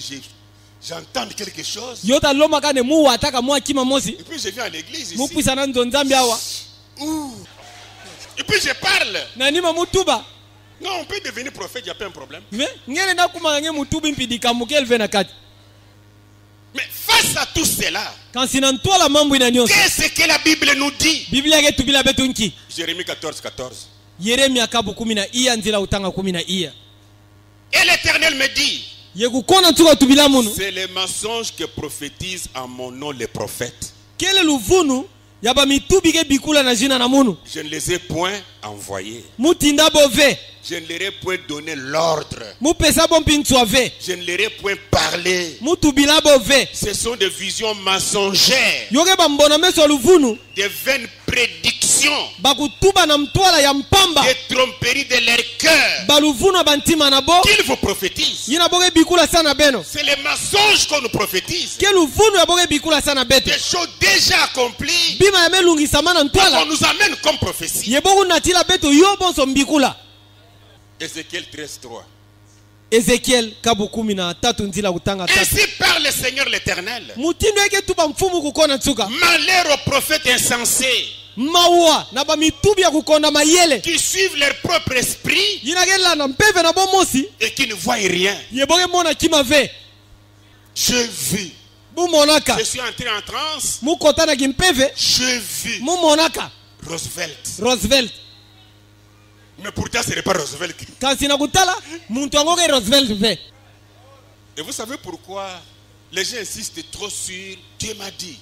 j'entende quelque chose. yota loma kane mu ataka mwa kima mosi Et puis je viens à l'église ici. mupisa na nzonzambi awa Ouh. Et puis je parle. na nima mutuba Non, on peut devenir prophète, il n'y a pas un problème. me ngene na kuma nge mutubi mpidika mukelve na kati Mais face à tout cela, kansi na ntwala mambo ina nyonso qu'est-ce que la Bible nous dit? biblia ke tubila betunki Jérémie 14, 14. yeremia kabu 10 na iya nzila utanga 10 na iya Et l'Éternel me dit, yekukona tuka tubila munu c'est les mensonges que prophétisent en mon nom les prophètes. kele luvunu ya bamitubi ke bikula na jina na munu Je ne les ai point envoyés. mutinda bove Je ne leur ai point donné l'ordre. mupesa bompi ntswave Je ne leur ai point parlé. mutubila bove Ce sont des visions mensongères, yoke bambona meso ya luvunu des vaines prédictions, bakutuba na mtwala ya mpamba des tromperies de leur cœur baluvunu ya bantima na bo qu'ils vous prophétisent. yina boke bikula sana beno C'est les mensonges qu'on nous prophétise. ke luvunu ya boke bikula sana beto Des choses déjà accomplies bima ya melungisama na qu'on ntwala nous amène comme prophétie. ye boku natila beto yo bonso mbikula Ézéchiel 13, 3. ezekiel kabu 13 nzila kutanga tatu Ainsi parle le Seigneur l'Éternel. mutindo eke tuba mfumu kukona tsuka Malheur aux prophètes insensés mawa na bamitubi ya kukonda mayele qui suivent leur propre esprit yina ke lana mpeve na bomosi et qui ne voient rien. ye boke mona kima ve Je vis. bumonaka Je suis entré en transe. mukota na kimpeve Je vis. mumonaka Roosevelt. Roosevelt Mais pourtant, ce n'est pas Roosevelt. kasi na kutala muntu yango ke Roosevelt ve Et vous savez pourquoi les gens insistent trop sur Dieu m'a dit.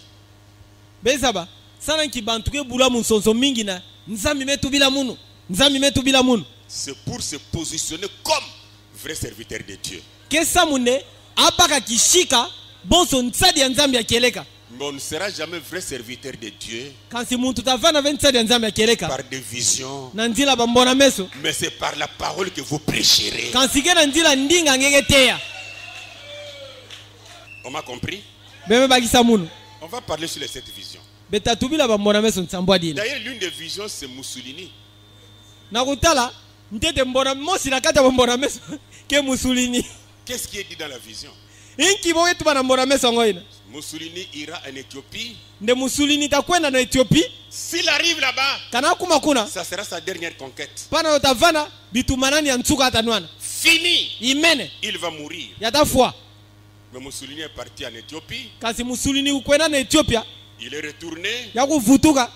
bezaba sana nkibantu ke bula munsonso mingi na nzambi metu bila munu nzambi metu bila munu C'est pour se positionner comme vrai serviteur de Dieu. kesa mune abaka kishika bonso ntsadi ya nzambi akeleka Mais on ne sera jamais vrai serviteur de Dieu kasi muntu tavana ve ntsadi ya nzambi akeleka par des visions. na nzila bambona meso Mais c'est par la parole que vous prêcherez. kasi ke na nzila ndinga ngeke teya On m'a compris? beme bakisa munu On va parler sur les 7 visions. betatu bila bambona meso ntsambo adina D'ailleurs, l'une des visions, c'est Mussolini. na kutala ntete mbona mosi na kati ya bambona meso ke musulini Qu'est-ce qui est dit dans la vision? inki boke tuba na mbona meso ngo ina Mussolini ira en Éthiopie. nde musulini takwenda na Ethiopie S'il arrive là-bas, kana kuma kuna ça sera sa dernière conquête. pana yotavana bitumanani ya ntsuka atanwana Fini. imene Il va mourir. yatafua Mais Mussolini est parti en Éthiopie. kasi musulini kukwenda na Ethiopia Il est retourné. yakuvutuka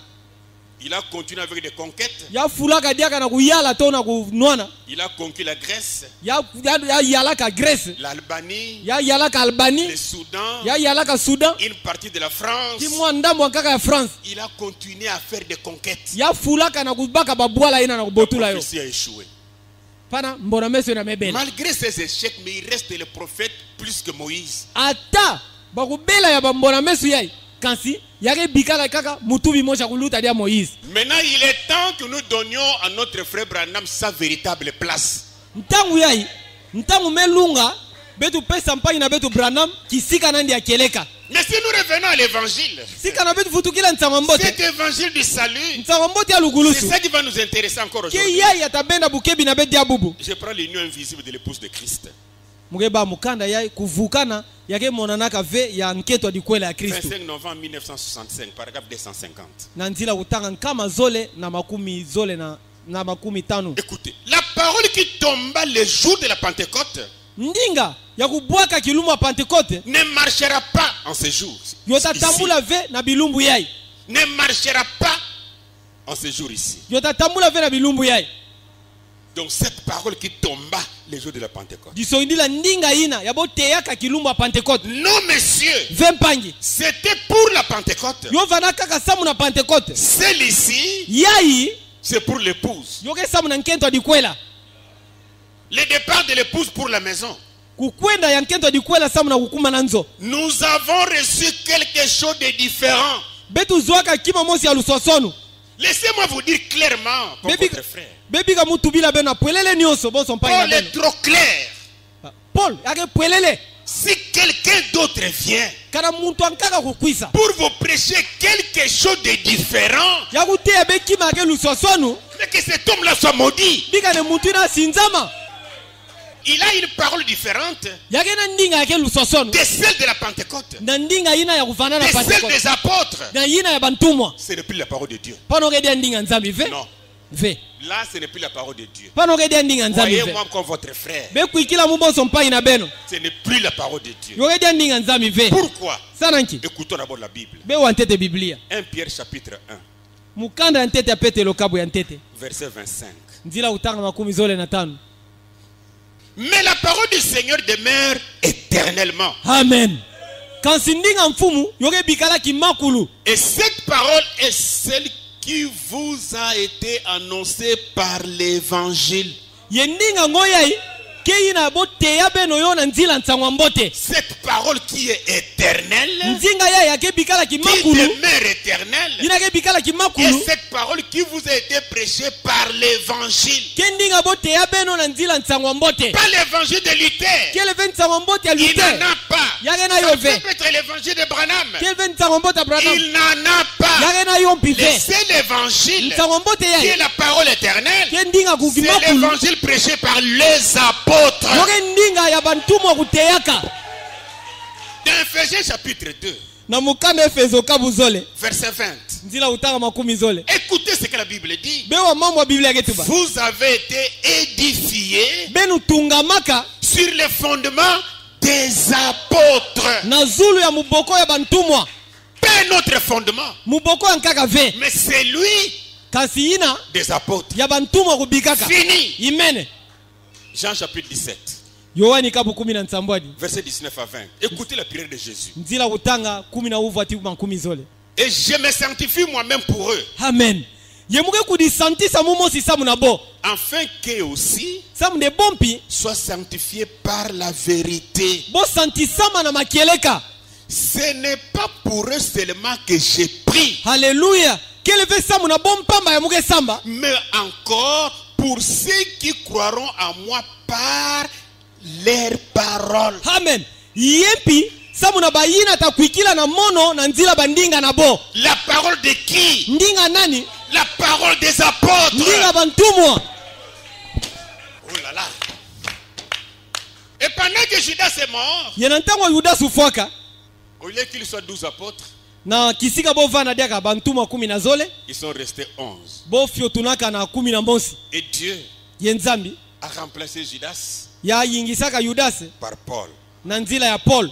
Il a continué avec des conquêtes. yafulaka diaka na kuyala to na kunwana Il a conquis la Grèce, yayalaka Grèce l'Albanie, yayalaka le Albanie Soudan, yayalaka Sudan une partie de la France. kimwa ndambo kaka ya France Il a continué à faire des conquêtes. yafulaka na kubaka babwala ina na La kubotula yo prophétie a échoué. pana mbona meso na mebela Malgré ces échecs, mais il reste le prophète plus que Moïse. ata bakubela ya bambona meso yai kasi yake bikala kaka mutubi moja kuluta dia Moïse Maintenant, il est temps que nous donnions à notre frère Branham sa véritable place. ntangu yai ntangu melunga betu pesa mpai na betu Branham kisika nandi akeleka Mais si nous revenons à l'évangile, sika na betu futukila ntsama cet évangile du salut, ntsama mbote ya c'est lukulusu ça qui va nous intéresser encore ke aujourd'hui. yai atabenda bukebi na beti ya bubu Je prends l'union invisible de l'épouse de Christ. mugeba mukanda yai kuvukana yake monanaka ve ya nketo di kwela ya Kristo 25 novembre 1965, paragraphe 250. na nzila kutanga nkama zole na makumi zole na makumi tano Écoutez, la parole qui tomba le jour de la Pentecôte ndinga ya kubwaka kilumu ya Pentecote ne marchera pas en ce jour. yotatambula ve na bilumbu yai Ne marchera pas en ce jour ici. yotatambula ve na bilumbu yai Donc cette parole qui tomba les jours de la Pentecôte. disondila ndinga ina ya boteyaka kilumbu ya Pentecote. Non, messieurs. Vempangi. C'était pour la Pentecôte. Yo vana kaka samu na Pentecote. Celle-ci, Yai c'est pour l'épouse. yo ke samu na nkento dikwela. Le départ de l'épouse pour la maison. Kukwenda ya nkento dikwela samu na kukuma na nzo. Nous avons reçu quelque chose de différent. Betu zwaka kima mosi ya lusosonu. Laissez-moi vous dire clairement, comme votre frère. Bebi ka mutu bila beno pwelele nyonso bon son pa Paul ina est beno. trop clair. Paul yake pwelele. Si quelqu'un d'autre vient Kana muntu ankaka kukwisa. pour vous prêcher quelque chose de différent, Ya kuteya be kima yake lusosonu. mais que cet homme-là soit maudit. Bika ne muntu ina sinzama. Il a une parole différente Yake na ndinga yake lusosonu. de celle de la Pentecôte, Na ndinga ina ya kuvana na de celle Pentecote. des apôtres. Na ina ya bantumwa. Ce n'est plus la parole de Dieu. Pano ke dia ndinga nzambi ve. Non. Ve. Là, ce n'est plus la parole de Dieu. Pano ke dia ndinga nzambi ve. Voyez-moi comme votre frère. Be kuikila mubo son pa ina beno. Ce n'est plus la parole de Dieu. Yo ke dia ndinga nzambi ve. Pourquoi? Sananki. Écoutons d'abord la Bible. Be wantete Biblia. 1 Pierre chapitre 1, Mukanda ntete apete lokabu ya ntete. verset 25. Nzila utanga makumi zole na tano. Mais la parole du Seigneur demeure éternellement. Amen. Kansi ndinga mfumu yoke bikala kimakulu. Et cette parole est celle qui vous a été annoncée par l'évangile. Ye ndinga ngoyai ke ina boteya beno yo na nzila nsangwa mbote. Cette parole qui est éternelle, Nzinga ya yake bikala qui kimakulu. demeure éternelle, Ina ke bikala et kimakulu. cette parole qui vous a été prêchée par l'évangile. Ke ndinga boteya beno na nzila nsangwa mbote. Pas l'évangile de Luther. Ke le ven nsangwa mbote ya Il Luther. n'en a pas. Yake na Ça yo peut ve. être l'évangile de Branham. Ke le ven nsangwa mbote ya Branham. Il n'en a pas. Yake na yo mpive. C'est l'évangile Nsangwa mbote qui est ya. la parole éternelle. Ke ndinga C'est kukimakulu. l'évangile prêché par les apôtres. Yoke ndinga ya bantumwa kuteyaka. Dans Ephésiens chapitre 2, Na mukanda Efeso kabuzole. verset 20. Nzila utanga makumi zole. Écoutez ce que la Bible dit. Bewa mambo ya Biblia ketuba. Vous avez été édifiés Benu tungamaka sur les fondements des apôtres. na zulu ya muboko ya bantumwa. Pas notre fondement, Muboko ya nkaka ve. mais c'est lui Kasi ina des apôtres. ya bantumwa kubikaka. Fini. Imene. Jean chapitre 17, Yohani kabu 17 verset 19 à 20. Écoutez la prière de Jésus. Nzila utanga 10 na uvu ati makumi zole. Et je me sanctifie moi-même pour eux, Amen. Yemuke kudisantisa mumosi samu na bo. afin qu'eux aussi Samu de bompi soient sanctifiés par la vérité. bo santisama na makieleka. Ce n'est pas pour eux seulement que j'ai pris, Haleluya. Kele ve samu na bompamba ya muke samba. mais encore pour ceux qui croiront en moi par leur parole. Amen. Yepi samu na bayina takwikila na mono na nzila bandinga na bo. La parole de qui? Ndinga nani? La parole des apôtres. Ndinga bantumwa. Oh là là. Et pendant que Judas est mort, Yena ntango Yuda sufwaka au lieu qu'il soit 12 apôtres, na kisika bo vana diaka bantumwa 10 na zole. ils sont restés 11. Bo fio tunaka na 10 na mbosi. Et Dieu Yenzambi a remplacé Judas ya yingisaka Yudas par Paul. na nzila ya Paul.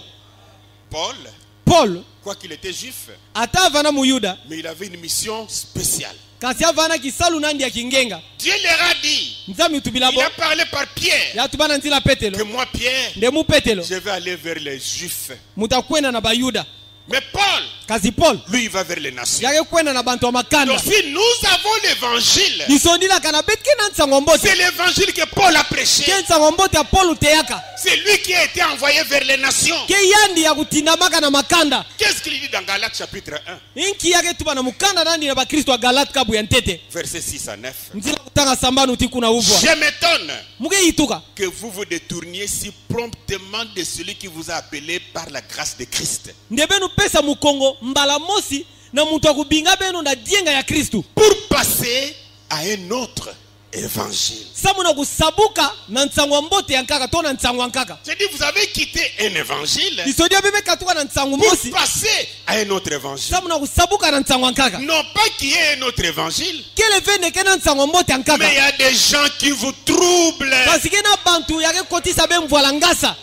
Paul, quoi qu'il était juif, Ata vana muyuda mais il avait une mission spéciale. kasi avana kisalu nandi ya kingenga. Dieu leur a dit, Nzambi utubila bo il a parlé par Pierre, ya tubana nzila petelo. que moi Pierre, Ndemu petelo je vais aller vers les juifs. mutakwenda na bayuda. Mais Paul, Kasi Paul lui, il va vers les nations. yake kwenda na bantu wa makanda. Donc si nous avons l'évangile, Lisondila kana betke na nsango mbote. c'est l'évangile que Paul a prêché. Ke nsango mbote ya Paul uteyaka. C'est lui qui a été envoyé vers les nations. Ke yandi ya kutindamaka na makanda. Qu'est-ce qu'il dit dans Galates chapitre 1, Inki yake tuba na mukanda nandi na bakristo wa Galate kabu ya ntete. verset 6 à 9. Nzila kutanga sambanu tiku na uvwa. Je m'étonne Muke ituka. que vous vous détourniez si promptement de celui qui vous a appelé par la grâce de Christ, Ndebenu pesa mukongo mbala mosi na muntu akubinga benu na dienga ya Kristu. pour passer à un autre évangile. Samu na kusabuka na nsango mbote ya nkaka to na nsango nkaka. C'est dit, vous avez quitté un évangile Isodia bebe katuka na nsango pour mosi. passer à un autre évangile. Samu na kusabuka na nsango nkaka. Non pas qu'il y ait un autre évangile, Kele vene ke na nsango mbote ya nkaka. mais il y a des gens qui vous troublent Kasi ke na bantu yake kotisa be mvwala ngasa.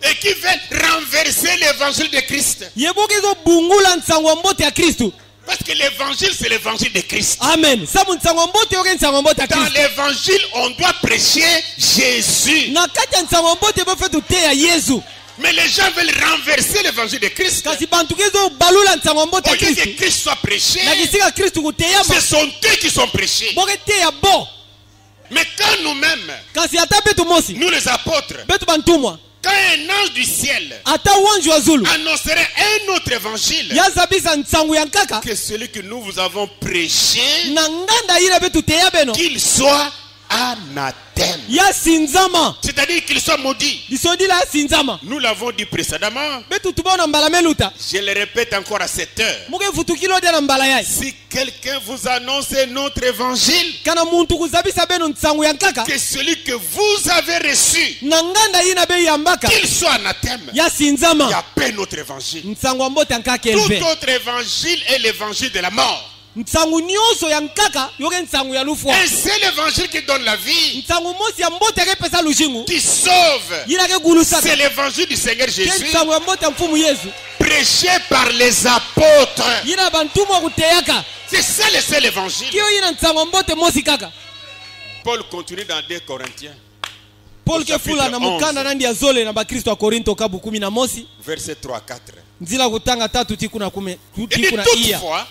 et qui veulent renverser l'évangile de Christ. Yeboke zo bungula nsango mbote ya Kristu. Parce que l'évangile, c'est l'évangile de Christ. Amen. Samu nsango mbote yoke nsango mbote ya Dans Kristo. l'évangile, on doit prêcher Jésus. Na kati ya nsango mbote bo fetu te ya Yesu. Mais les gens veulent renverser l'évangile de Christ. Kasi bantu kezo balula nsango mbote Au ya lieu Kristo. que Christ soit prêché, Na kisika Kristo kuteyama. ce sont eux qui sont prêchés. Boke te ya bo. Mais quand nous-mêmes, Kasi ata betu mosi. nous les apôtres, Betu bantumwa. quand un ange du ciel Ata wanju wa Zulu. annoncerait un autre évangile, Yazabisa nsango ya nkaka. que celui que nous vous avons prêché, Na nganda ira betu teya beno. qu'il soit anathème. Ya sinzama. C'est-à-dire qu'il soit maudit. Disodi la sinzama. Nous l'avons dit précédemment. Betu tubona mbala meluta. Je le répète encore à cette heure. Muke futukilo de na mbala yai. Si quelqu'un vous annonce notre évangile, Kana muntu kuzabisa beno nsango ya nkaka. que celui que vous avez reçu, Na nganda ina be yambaka. qu'il soit anathème, Ya il sinzama. appelle notre évangile. Nsango mbote ya nkaka Tout elve. autre évangile est l'évangile de la mort. Nsango nyonso ya nkaka yoke nsango ya lufwa. Et c'est l'évangile qui donne la vie, Nsango mosi ya mbote ke pesa lushingu. qui sauve. Yina ke gulusa. C'est l'évangile du Seigneur Ke Jésus, nsango ya mbote ya mfumu Yesu. prêché par les apôtres. Yina bantumwa kuteyaka. C'est ça le seul évangile. Kiyo yina nsango mbote mosi kaka. Paul continue dans 2 Corinthiens, Paul Au ke fula na chapitre mukanda nandi ya zole na bakristo wa Korinto kabu 11. verset 3-4. Nzila kutanga 3 tikuna kume. Il dit Tikuna iya. toutefois,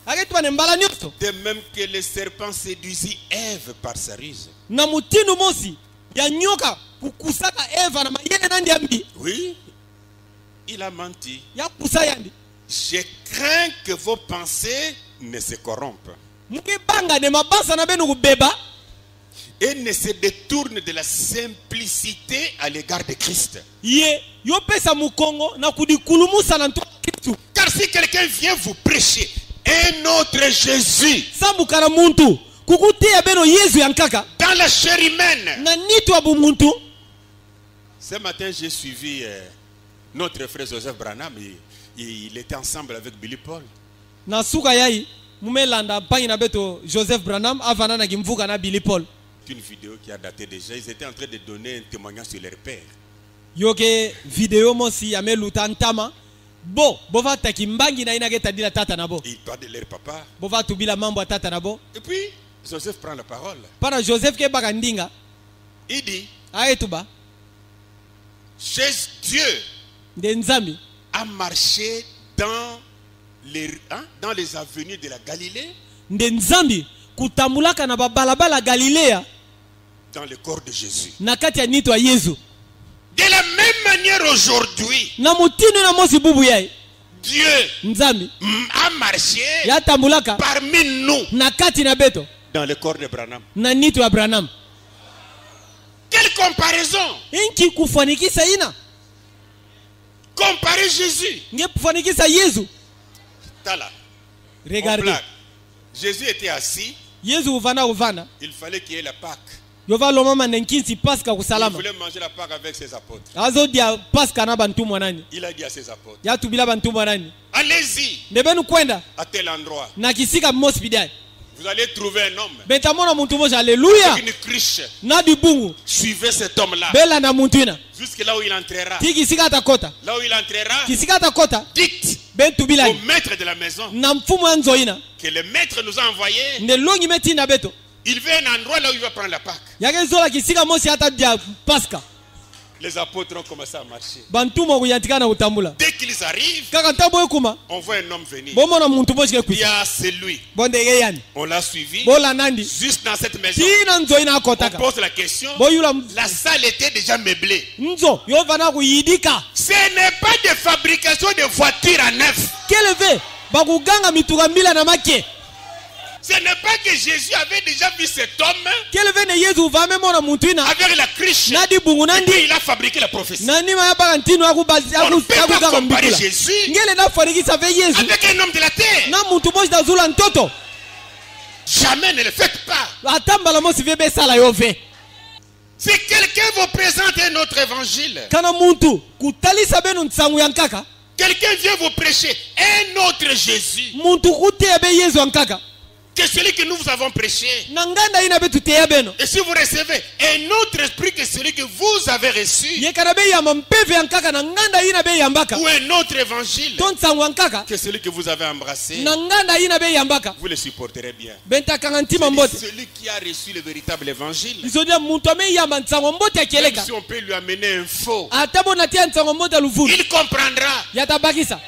Aketuwa ne mbala nyonso. de même que le serpent séduisit Ève par sa ruse. Na mutinu mosi ya nyoka kukusaka Eva na mayele nandi ya mbi. Oui, il a menti. Ya kusa yandi. Je crains que vos pensées ne se corrompent Mukibanga ne mabasa na benu kubeba. et ne se détournent de la simplicité à l'égard de Christ. Ye yo pesa mukongo na kudikulumusa na nto Kristo. Car si quelqu'un vient vous prêcher un autre Jésus Sambuka na muntu kukutia beno Yesu ya nkaka dans la chair humaine. na nitu abu muntu. Ce matin, j'ai suivi notre frère Joseph Branham. Il était ensemble avec Billy Paul. Na suka yai mumelanda pangi na beto Joseph Branham avana na kimvuka na Billy Paul. C'est une vidéo qui a daté déjà. Ils étaient en train de donner un témoignage sur leur père. Yoke video mosi ameluta ntama. Bo bova takimbangi na inage tadila tata nabo. Ils parlent de leur papa. Bova tubila mambo ya tata nabo. Et puis, Joseph prend la parole. Para Joseph ke baka ndinga Il dit, aetuba Dieu nde nzambi a marché dans les avenues de la Galilée, nde nzambi kutambulaka na babalabala Galilea dans le corps de Jésus. na kati ya nito ya Yesu. De la même manière aujourd'hui, Na mutinu na mosi bubu yai Dieu nzambi a marché ya tambulaka parmi nous na kati na beto dans le corps de Branham. na nito ya Branham. Quelle comparaison! Inki kufanikisa ina Comparer Jésus. nge kufanikisa Yesu. T'as là. On Regardez, blague. Jésus était assis. Yesu uvana uvana Il fallait qu'il y ait la Pâque. yova lomama nenkinsi paska Il kusalama voulait manger la Pâque avec ses apôtres. azo dia paska na bantumwa nani Il a dit à ses apôtres, ya tubila bantumwa nani allez-y ndebenu kwenda à tel endroit. na kisika mospidai Vous allez trouver un homme betamona muntu moja. Haleluya. avec une cruche. Na dibungu Suivez cet homme-là. bela na muntu ina Jusque là où il entrera. ti kisika atakota Là où il entrera, kisika atakota dites bentu au bilani maître de la maison na mfumu ya nzoina que le maître nous a envoyé. nde longi metinda beto Il veut un endroit là où il va prendre la Pâque. yake zola kisika mosi hata dia paska Les apôtres ont commencé à marcher. bantumwa kuyantikana kutambula Dès qu'ils arrivent, kaka ntambo ekuma on voit un homme venir. bomona muntu mosi ke Il y kwisa a celui. bondege yani On l'a suivi. bola nandi Juste dans cette maison, tina nzoina on akotaka pose la question. boyula La salle était déjà meublée. nzo yovana kuyidika Ce n'est pas de fabrication de voitures à neuf. keleve bakuganga mituka mbila na make Ce n'est pas que Jésus avait déjà vu cet homme keleve ne Yesu uvamemona muntu ina avec la cruche. nadi bungu Et nandi puis il a fabriqué la prophétie. nanima yabaka ntino On ne peut pas akuganga comparer mbikula Jésus ngele nafanikisa ve Yesu avec un homme de la terre. na muntu mosi tazula ntoto Jamais ne le faites pas. atambala mosi ve besala yo ve. Si quelqu'un vous présente un autre évangile, Kana muntu kutalisa benu nsangu ya nkaka quelqu'un vient vous prêcher un autre Jésus, muntu kutea be Yesu ya nkaka que celui que nous vous avons prêché. na nganda ina betu teya beno Et si vous recevez un autre esprit que celui que vous avez reçu, yekana be yamba mpeve yankaka na nganda ina be yambaka ou un autre évangile ton sangu yankaka que celui que vous avez embrassé, na nganda ina be yambaka vous le supporterez bien. benta kangantima C'est mbote celui qui a reçu le véritable évangile. isodia muntu ame yamba nsango mbote Même akeleka si on peut lui amener un faux, ata bona tia nsango mbote luvulu il comprendra yatabakisa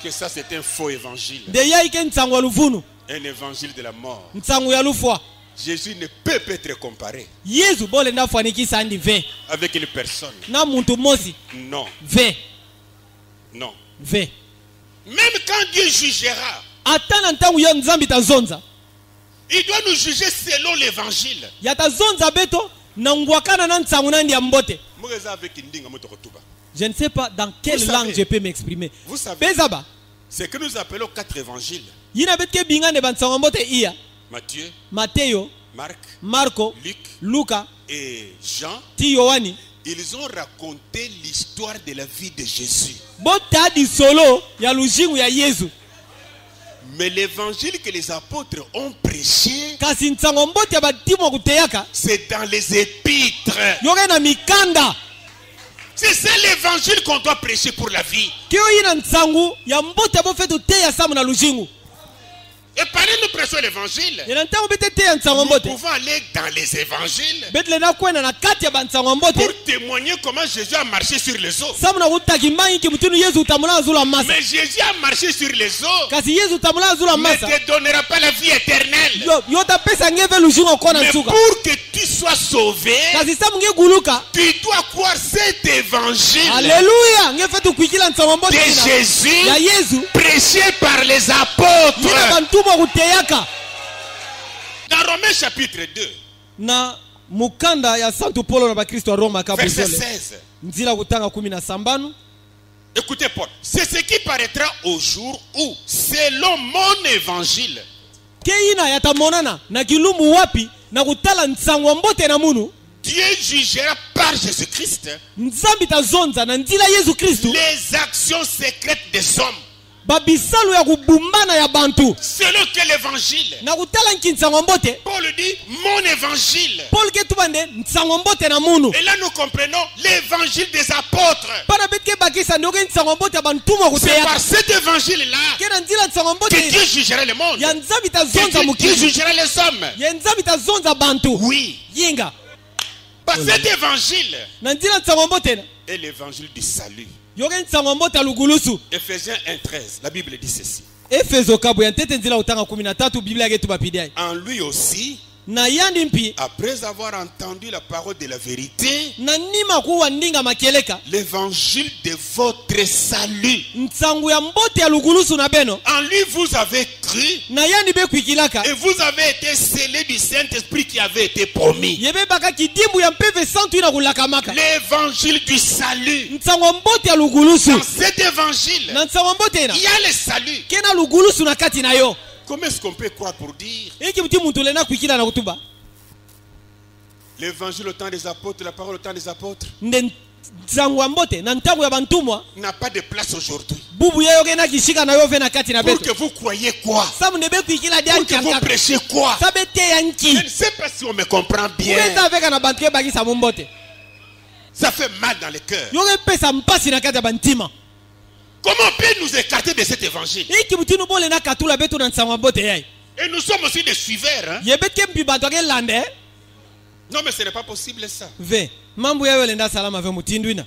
que ça c'est un faux évangile. de yaike nsango luvunu Un évangile de la mort. nsango ya lufwa Jésus ne peut pas être comparé yesu bolenda fanikisa andi ve avec une personne. na muntu mosi Non, ve non. ve Même quand Dieu jugera, ata na ntango yo nzambi tazonza il doit nous juger selon l'évangile. yatazonza beto na ngwakana na nsango nandi ya mbote. Je ne sais pas dans quelle langue je peux m'exprimer. Vous savez, Bezaba c'est que nous appelons 4 évangiles. yina betke bingane bansango mbote iya Matthieu, Mateo, Marc, Marco, Luc Luka et Jean. ti Yohani Ils ont raconté l'histoire de la vie de Jésus. bota di solo ya lujingu ya Yesu. Mais l'évangile que les apôtres ont prêché, Kasi nsango mbote ya batimo kuteyaka c'est dans les épîtres. yoke na mikanda C'est ça l'évangile qu'on doit prêcher pour la vie. kiyo yina nsangu ya mbote ya bofetu teya samu na lujingu. Et pendant nous prêchons l'évangile, Yena ntango bete teya nsango nous mbote pouvons aller dans les évangiles betle na kwena na kati ya bansango mbote pour témoigner comment Jésus a marché sur les eaux. samu na kutaki mangi kimutinu Yesu utamula azula masa. Mais Jésus a marché sur les eaux, Kasi Yesu utamula azula ne masa te donnera pas la vie éternelle. yo tapesa ngeve lujingu kona Mais nsuka. pour que tu sois sauvé, Kasi samu nge guluka tu dois croire cet évangile Alléluia nge fetu kuikila nsango mbote de ya Jésus Yesu prêché par les yina apôtres. bantumo kuteyaka Dans Romains chapitre 2, na mukanda ya Santo Paulo na bakristo wa Roma verset kabuzole 16. nzila kutanga 17. Écoutez Paul, c'est ce qui paraîtra au jour où, selon mon évangile, keina yatamonana na kilumu wapi na kutala nsango mbote na munu Dieu jugera par Jésus-Christ nzambi tazonza na nzila Yesu Kristu les actions secrètes des hommes. babisalo ya kubumbana ya bantu Selon quel évangile? na kutala nki nsango mbote. Paul dit mon évangile. Paul ketubande nsango mbote na munu Et là nous comprenons l'évangile des apôtres. pana betke bakisa ndoke nsango mbote ya bantumo C'est kuteyaka par cet évangile-là kena nzila nsango mbote que Dieu jugera le monde. ya nzambi Que tazonza Dieu mukili jugera les hommes. ya nzambi tazonza bantu Oui. yinga Par cet évangile na nzila nsango mbote na est l'évangile du salut. yoke nsango mbote ya lugulusu. Éphésiens 1:13, la Bible dit ceci. Efeso kabu ya ntete nzila utanga 13 Biblia yetu bapidiai En lui aussi, na yandi mpi après avoir entendu la parole de la vérité, na nima kuwa ndinga makeleka l'évangile de votre salut. nsangu ya mbote ya lugulusu na beno En lui vous avez cru na yandi be kuikilaka et vous avez été scellés du Saint-Esprit qui avait été promis. yebe baka kidimbu ya mpeve santu ina kulakamaka L'évangile du salut. nsangu mbote ya lugulusu Dans cet évangile, na nsangu mbote ina il y a le salut. kena lugulusu na kati na yo Comment est-ce qu'on peut croire pour dire iki mti muntu lena kuikila na kutuba l'évangile au temps des apôtres, la parole au temps des apôtres nde nsangu ya mbote na ntango ya bantumwa n'a pas de place aujourd'hui? bubu ya yo kena kishika na yo ve na kati na Pour beto que vous croyez quoi? samu nde kuikila dia Pour que vous nkankaka prêchez quoi? sabe te ya nki Je ne sais pas si on me comprend bien. ukeza veka na bantu ke bakisa mu mbote Ça fait mal dans le cœur. yo pesa mpasi na kati ya bantima. Comment on peut nous écarter de cet évangile? Iki mutinu bole na katula betu na nsango mbote yai Et nous sommes aussi des suiveurs. Hein? yebeke mpi bantu ake lande Non, mais ce n'est pas possible ça. ve mambo yayo lenda salama ve mutindu ina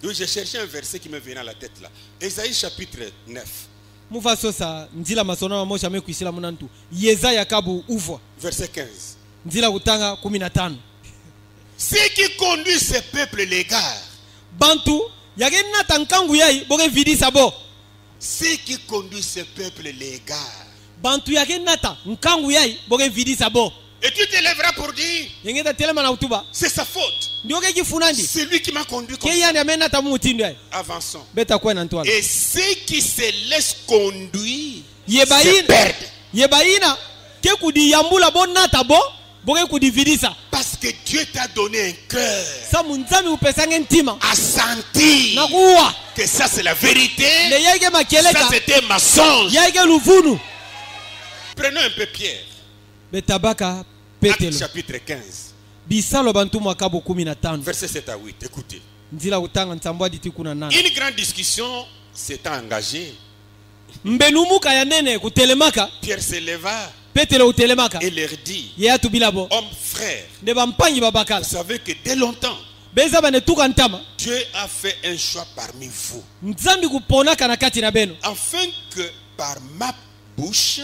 Donc j'ai cherché un verset qui me venait à la tête là. Ésaïe chapitre 9, mufa sosa nzila masono na mosha mekuisila munantu Yesaya kabu uvwa verset 15. nzila kutanga 15. Ce qui conduit ce peuple l'égare. bantu yake nata nkangu yai boke vidisa bo Ce qui conduit ce peuple l'égare. bantu yake nata nkangu yai boke vidisa bo Et tu te lèveras pour dire, yengeta telema na utuba c'est sa faute. ndioke kifunandi C'est lui qui m'a conduit comme ke ça. yandi amenata mutindu yai Avançons. beta kwa na ntwala Et ceux qui se laissent conduire se yebaina perdent. yebaina ke kudi yambula bo nata bo boke kudi vidisa Parce que Dieu t'a donné un cœur sa munzami upesange ntima à sentir na kuwa que ça c'est la vérité, le yake ça makeleka c'était un mensonge. yake luvunu Prenons un peu Pierre. betabaka Acte petelo chapitre 15. bisalo bantu mwakabo 15 Verset 7 à 8. Écoutez. nzila kutanga ntsambo aditi kuna nana Une grande discussion s'est engagée. mbenumuka ya nene kutelemaka Pierre se leva petelo utelemaka et leur dit, ye atubilabo hommes frères, nde bampangi babakala vous savez que dès longtemps, beza banetuka ntama Dieu a fait un choix parmi vous, nzambi kuponaka na kati na beno afin que par ma bouche,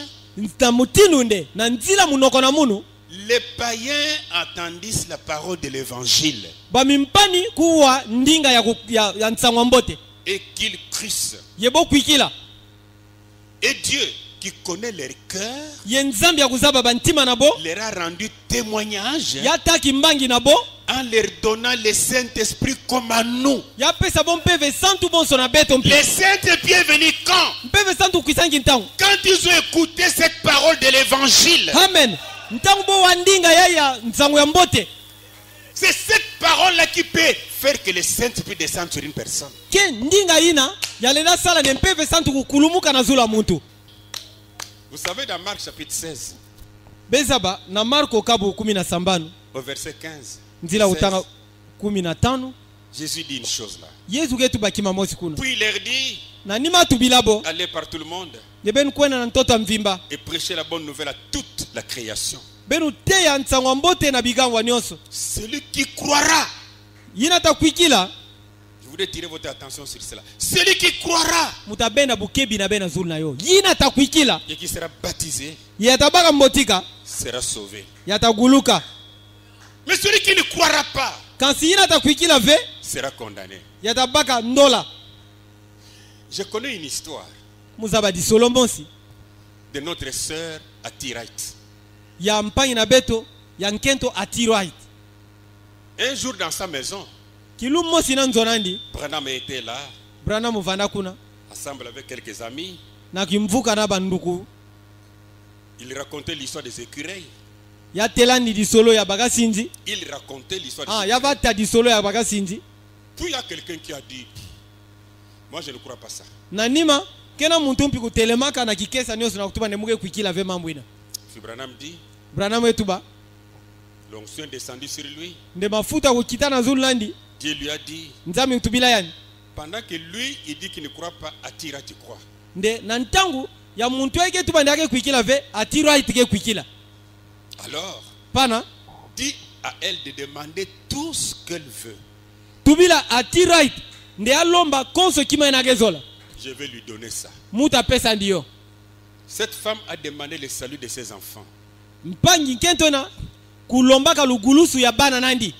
na mutinu nde na nzila munoko na munu les païens entendissent la parole de l'évangile bamimpani kuwa ndinga ya ntsangwa mbote et qu'ils crissent. yebo kwikila Et Dieu, qui connaît leur cœur, ye nzambi ya kuzaba bantima na bo leur a rendu témoignage yataki mbangi na bo en leur donnant le Saint-Esprit comme à nous. yapesa bo mpeve santu bonso na beto mpe Le Saint-Esprit est venu quand? mpeve santu kwisangi ntango Quand ils ont écouté cette parole de l'évangile. amen ntango bo wa ndinga ya nzango ya mbote C'est cette parole-là qui peut faire que le Saint-Esprit descende sur une personne. ke ndinga ina yalena sala ne mpeve santu kukulumuka na zula muntu Vous savez, dans Marc chapitre 16, bezaba na marko kabu 17 au verset 15, nzila 16, utanga 15 Jésus dit une chose là. yesu ketu bakima mosi kuna Puis il leur dit, na nima tubilabo allez par tout le monde yebenu kwena na ntoto ya mvimba et prêchez la bonne nouvelle à toute la création. benu teya ntsangwa mbote na bigangwa nyonso Celui qui croira, yina takwikila je voudrais tirer votre attention sur cela. Celui qui croira mutabenda bukebi na bena zulu na yo yina takwikila et qui sera baptisé yatabaka mbotika sera sauvé. yataguluka Mais celui qui ne croira pas kansi yina takwikila ve sera condamné. yatabaka ndola Je connais une histoire muzaba disolo mbonsi de notre sœur à Tirite. ya mpangi na beto ya nkento atiroit Un jour dans sa maison, kilu mosi na nzonandi Branham était là, brana muvanda kuna ensemble avec quelques amis. na kimvuka na banduku Il racontait l'histoire des écureuils. yatelani disolo ya bakasinzi Il racontait l'histoire des écureuils. yavata disolo ya bakasinzi Puis il y a quelqu'un qui a dit, moi je ne crois pas ça. na nima kena muntu mpi kutelemaka na kikesa nyonso na kutuba nemuke kwikila ve mambo ina Puis Branham dit, brana mwetuba l'onction est descendue sur lui. nde mafuta kukita na zulu landi Dieu lui a dit, nzambi mtubila yani pendant que lui il dit qu'il ne croit pas, à Tira tu crois. nde na ntangu ya muntu eke tuba ndake kwikila ve atiro aitike kwikila Alors, pana dis à elle de demander tout ce qu'elle veut. tubila atiro ait nde alomba konso kima enake zola Je vais lui donner ça. muta pesa ndiyo Cette femme a demandé le salut de ses enfants. mpangi nkentona kulombaka lugulusu ya bana nandi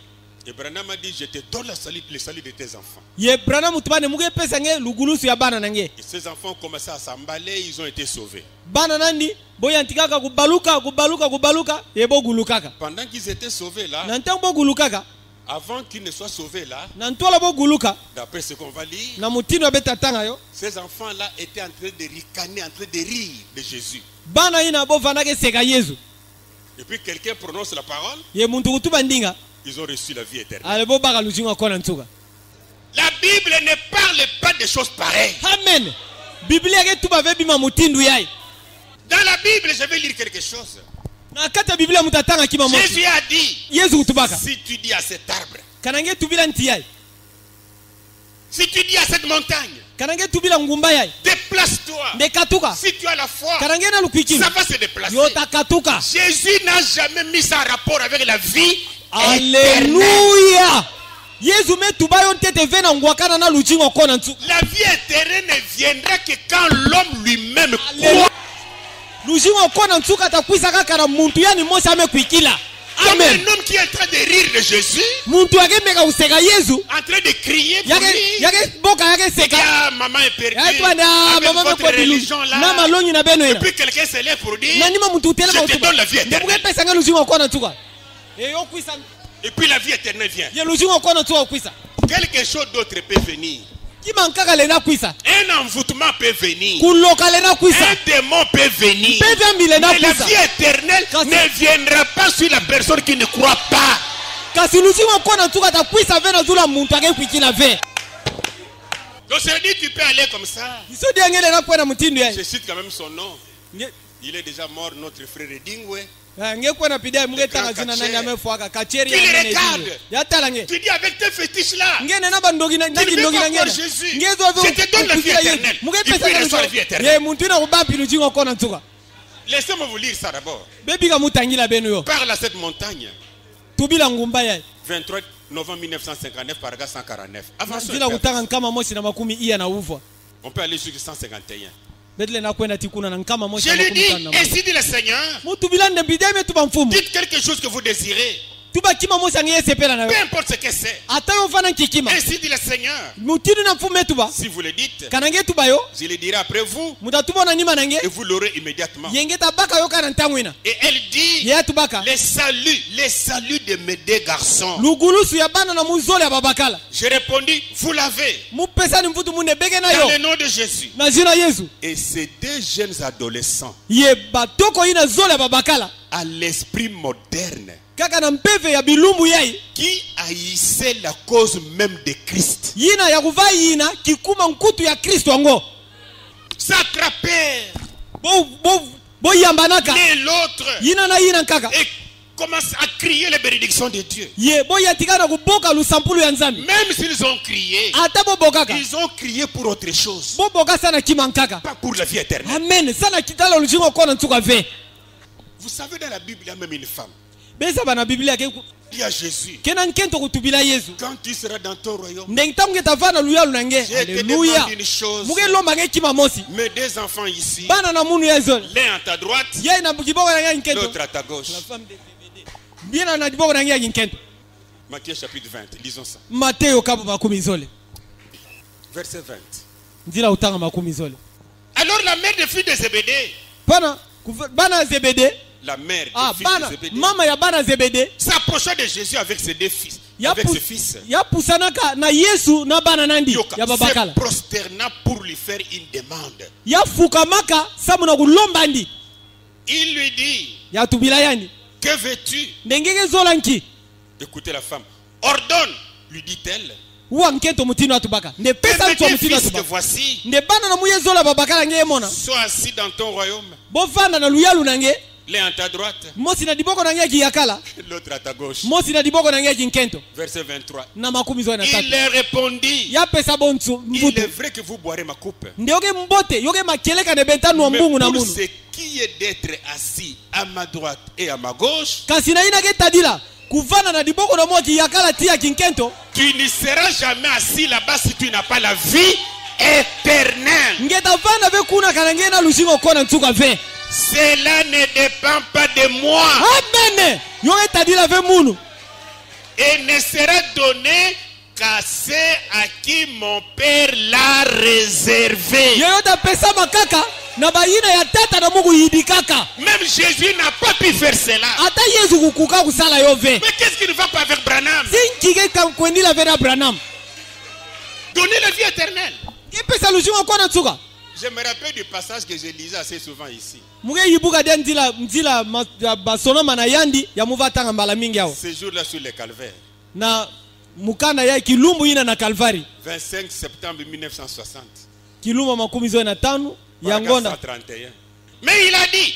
Et Branham a dit, je te donne le salut de tes enfants. ye brana mutuba nemuke pesa nge lugulusu ya bana nange Et ces enfants ont commencé à s'emballer, ils ont été sauvés. bana nandi boyantikaka kubaluka yebo gulukaka Pendant qu'ils étaient sauvés là, na ntango bogulukaka avant qu'ils ne soient sauvés là, na ntola boguluka d'après ce qu'on va lire, na mutindo abetatanga yo ces enfants-là étaient en train de ricaner, en train de rire de Jésus. bana ina bovandaka eseka yesu Et puis quelqu'un prononce la parole, ye muntu kutuba ndinga ils ont reçu la vie éternelle. ale bobaka luzingo akona ntuka La Bible ne parle pas de choses pareilles. amen biblia ke tuba ve bima mutindu yai Dans la Bible, je vais lire quelque chose. na kata biblia mutatanga kima mosi Jésus a dit, yesu kutubaka si tu dis à cet arbre, kanange tubila nti yai si tu dis à cette montagne, kanange tubila ngumba yai déplace-toi. nde katuka Si tu as la foi, kanange na lukwikili ça va se déplacer. yo takatuka Jésus n'a jamais mis ça en rapport avec la vie éternelle. Alléluia. Yesu metuba yo ntete vena ngwakana na luzingo kona ntuka La vie éternelle ne viendra que quand l'homme lui-même Alléluia. croit. luzingo kona ntuka takwisa kaka na muntu yani mosi amekwikila Comme amen un homme qui est en train de rire de Jésus, muntu akemeka useka yesu en train de crier pour lui. yake boka yake Et seka ah, maman est perdue yatwana avec mama votre mekobilu religion na là. malongi na beno Et ina puis quelqu'un se lève pour dire, nanima muntu utelema je te donne la vie ndebuke éternelle. pesa nga luzingo kona ntuka eyo kwisa Et puis la vie éternelle vient. ye luzingo kona ntuka kwisa Quelque chose d'autre peut venir. kimankaka lena kwisa Un envoûtement peut venir. kuloka lena kwisa Un démon peut venir. mpe vyambi lena Mais la kwisa vie éternelle Quand ne viendra pas sur la personne qui ne croit pas. kasi luzingo kona ntuka takwisa ve na zula muntu akekwikila ve Donc ça dit tu peux aller comme ça. iso dienge lena kwena mutindu Je yaye cite quand même son nom. Il est déjà mort, notre frère Dingwe. ngekuwa na pidai mungetanga zina nani amefuaka kacheri ya nene regarde. ya talange Tu dis avec tes fétiches là. ngene na bandogi na Tu ndogi ne na veux pas ngene voir Jésus. ngezo Je te donne la vie éternelle. Il peut recevoir la vie éternelle. ye muntu na kubampi lujingo kona ntuka Laissez-moi vous lire ça d'abord. bebi ka mutangila benu yo Parle à cette montagne. tubila ngumba ya 23 novembre 1959, paragraphe 149. Avançons. zila kutanga nkama moshi na makumi iya na uvwa On peut aller jusqu'à 151. bedle na kwenda tikuna na nkama moshi Je na lui makumi dis, tano na ainsi dit le Seigneur, mutu bilande bidai metu bamfumu dites quelque chose que vous désirez. tuba kima moshi angeyesepela na Peu yo importe ce que c'est. ata yo fana nkikima Ainsi dit le Seigneur. mutinu na mfumu etuba Si vous le dites, kana ngetuba yo je le dirai après vous mutatubona nima nange et vous l'aurez immédiatement. yenge tabaka yo kana ntangwina Et elle dit, ye atubaka les saluts de mes deux garçons. lugulusu ya bana na muzole ya babakala J'ai répondu, vous l'avez. mupesani mvutu mune bege na Dans yo le nom de Jésus. na jina Yesu Et ces deux jeunes adolescents, ye batoko yi na zole ya babakala à l'esprit moderne, kaka na mpeve ya bilumbu yai qui haïssait la cause même de Christ, yina ya kuvaa yina kikuma nkutu ya Kristo ango s'attrapèrent boyambanaka l'un l'autre yina na yina kaka et commencent à crier les bénédictions de Dieu. ye boyatika na kuboka lusampulu ya nzambi Même s'ils ont crié, ata bobokaka ils ont crié pour autre chose, boboka sana kimankaka pas pour la vie éternelle. amen sana kitala lujingo kona ntuka ve Vous savez, dans la Bible, il y a même une femme. beza bana biblia ke Il y a Jésus. kena nkento kutubila Yesu Quand tu seras dans ton royaume, ndenge tamu ngetavana luyalu nange je te haleluya demande une chose. muge lomba nge kima mosi Mes deux enfants ici, bana na munu ya zone l'un à ta droite, ye na kiboko nange nkento l'autre à ta gauche. bien na kiboko nange nkento Matthieu chapitre 20, lisons ça. Mateo kabu makumi zole Verset 20. ndila utanga makumi zole Alors la mère des filles de Zébédée, bana Zebede la mère des ah fils bana de Zébédée, mama ya bana Zebede s'approcha de Jésus avec ses deux fils. Avec ses fils. ya pusanaka na Yesu na bana nandi Yoka, ya babakala se prosterna pour lui faire une demande. ya fukamaka samu na kulomba ndi Il lui dit, ya tubila yani que veux-tu? ndengeke zolanki Écoutez la femme. Ordonne, lui dit-elle. uwa nkento mutino atubaka nde Que pesa mes mtu wa deux mutino fils que atubaka voici nde bana na muye zola babakala nge mona soient assis dans ton royaume, bovanda na luyalu nange l'un à ta droite, mosi na diboko nange kiyakala l'autre à ta gauche. mosi na diboko nange kinkento Verset 23. na makumi zoe na Il tatu leur répondit, ya pesa bontu il mbutu est vrai que vous boirez ma coupe, nde yoke mbote yoke makeleka ne bentanu wa mais mbungu na pour munu ce qui est d'être assis à ma droite et à ma gauche, kasi na ina ke tadila kuvana na diboko na mo kiyakala tia kinkento tu ne seras jamais assis là-bas si tu n'as pas la vie éternelle. ngeta vana ve kuna kana nge na lushingo kona ntuka ve Cela ne dépend pas de moi amen yoke tadila ve munu et ne sera donné qu'à ceux à qui mon Père l'a réservé. yoyote pesa makaka na bayina ya tata na mungu yidikaka Même Jésus n'a pas pu faire cela. ata Yesu kukuka kusala yo ve Mais qu'est-ce qui ne va pas avec Branham? sinkike kankwenila ve na Branham Donner la vie éternelle. ipesa lushingo kona ntuka Je me rappelle du passage que je lisais assez souvent ici. muge yibuka de nzila basonoma na yandi ya muvatanga mbala mingi yao Ce jour-là sur le calvaire. na mukanda ya kilumbu ina na Kalvari 25 septembre 1960. kilumba makumi zoe na tano ya Paragraphe ngonda 131. Mais il a dit,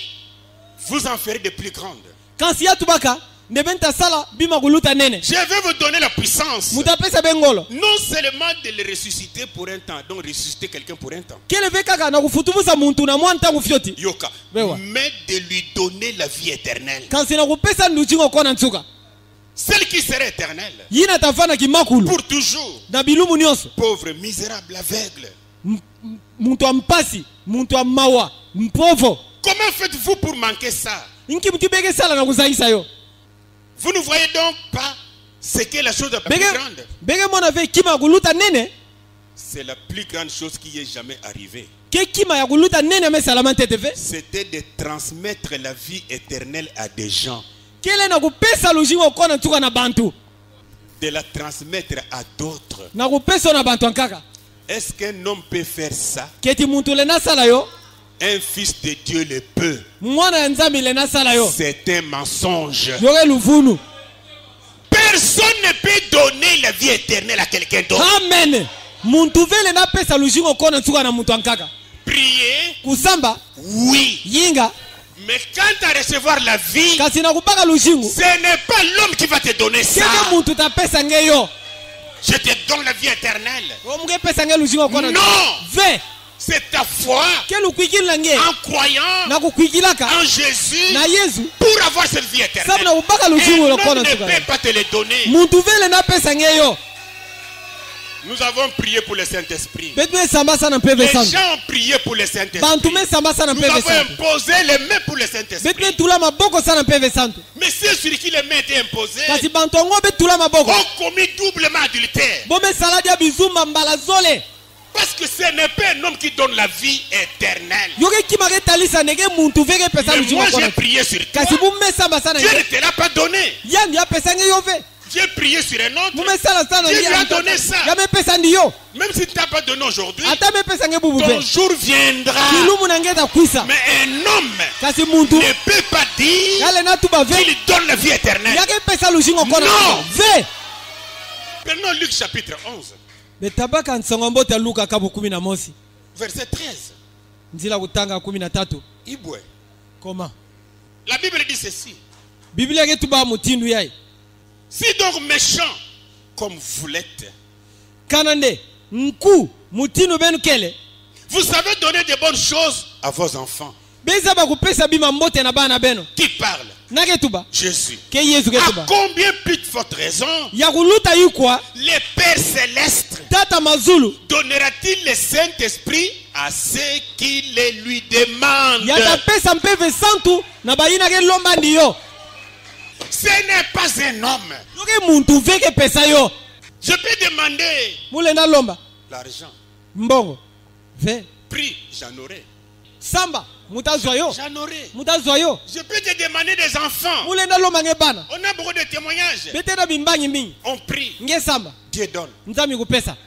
vous en ferez de plus grandes. kansi ya tubaka ndebenta sala bima kuluta nene Je vais vous donner la puissance. mutapesa bengolo Non seulement de le ressusciter pour un temps, donc ressusciter quelqu'un pour un temps. kele ve kaka na kufutumusa muntu na mwa ntangu fyoti Yoka. Bewa. Mais de lui donner la vie éternelle. kansi na kupesa nduchingo kona ntuka Celle qui serait éternelle. yina tafana kimakulu Pour toujours. na bilumu nyonso Pauvre, misérable, aveugle. muntu wa mpasi muntu wa mawa mpovo Comment faites-vous pour manquer ça? inki mutibeke sala na kuzangisa yo Vous ne voyez donc pas ce qu'est la chose la plus grande. bege mona ve kima ya kuluta nene C'est la plus grande chose qui est jamais arrivée. ke kima ya kuluta nene amesalama ntete ve C'était de transmettre la vie éternelle à des gens. kele na kupesa lushingo kona ntuka na bantu De la transmettre à d'autres. na kupesa na bantu ankaka Est-ce qu'un homme peut faire ça? keti muntu le nasala yo Un fils de Dieu le peut. mwana ya nzambe le nasala yo C'est un mensonge. yoke luvunu Personne ne peut donner la vie éternelle à quelqu'un d'autre. amen muntu vele napesa lushingo kona ntuka na muntu ankaka Prier, kusamba oui. yinga Mais quant à recevoir la vie, kasi na kupaka lushingu ce n'est pas l'homme qui va te donner ça. keke muntu tapesa ngeyo Je te donne la vie éternelle. omuke pesa nge lushingu okona Non. ve C'est ta foi ke lukwikilila nge en croyant na kukwikilaka en Jésus na yesu pour avoir cette vie sabu éternelle. na kupaka Et lushingu l'homme lokona ne tuka peut pas te le donner. muntu vele napesa ngeyo Nous avons prié pour le Saint-Esprit. betu esamba sana mpeve Les santu gens ont prié pour le Saint-Esprit. bantu mesamba sana Nous mpeve avons santu imposé les mains pour le betu Saint-Esprit. betula maboko sana mpeve santu Mais ceux sur qui les mains étaient imposées kasi bantu yango betula maboko ont commis doublement adultère. bomesala dia bizumba mbala zole Parce que ce n'est pas un homme qui donne la vie éternelle. yoke kimaka etalisa ndenge muntu veke pesa Mais lushingu moi okona j'ai prié sur toi. kasi bumesamba sana Dieu ne nge te l'a pas donné. yani yapesa nge yo ve J'ai prié sur un autre. mumesala sana Dieu lui a donné ça. yamepesa ndiyo Même si tu n'as pas donné aujourd'hui, ata mepesa nge bubu ton ve jour viendra. kilumu na nge etakwisa Mais un homme kasi muntu ne peut pas dire yale natuba ve qu'il donne la vie éternelle. yake pesa lushingu okona Non. ve Prenons Luc chapitre 11, betabaka nsongo mbote ya luka kabu 11 verset 13. nzila kutanga 13 Ibwe. koma La Bible dit ceci. biblia ke tuba mutindu yayi Si donc méchant comme vous l'êtes, kana nde nku mutindu benu kele vous savez donner de bonnes choses à vos enfants. beza bakupesa bima mbote na bana beno Qui parle? nake tuba Jésus. ke yesu ke À tuba combien plus de votre raison ya kuluta yikwa le Père céleste tata mazulu donnera-t-il le Saint-Esprit à ceux qui le lui demandent? yatapesa mpeve santu na bayina ke lomba ndiyo Ce n'est pas un homme. yoke muntu veke pesa yo Je peux demander mulenda lomba l'argent. mbongo ve Prie, j'en aurai. samba mutazwa yo J'en aurai. mutazwa yo Je peux te demander des enfants. mulenda lomba nge bana On a beaucoup de témoignages. bete na bimbanyi mingi On prie, nge samba Dieu donne. nzambi kupesa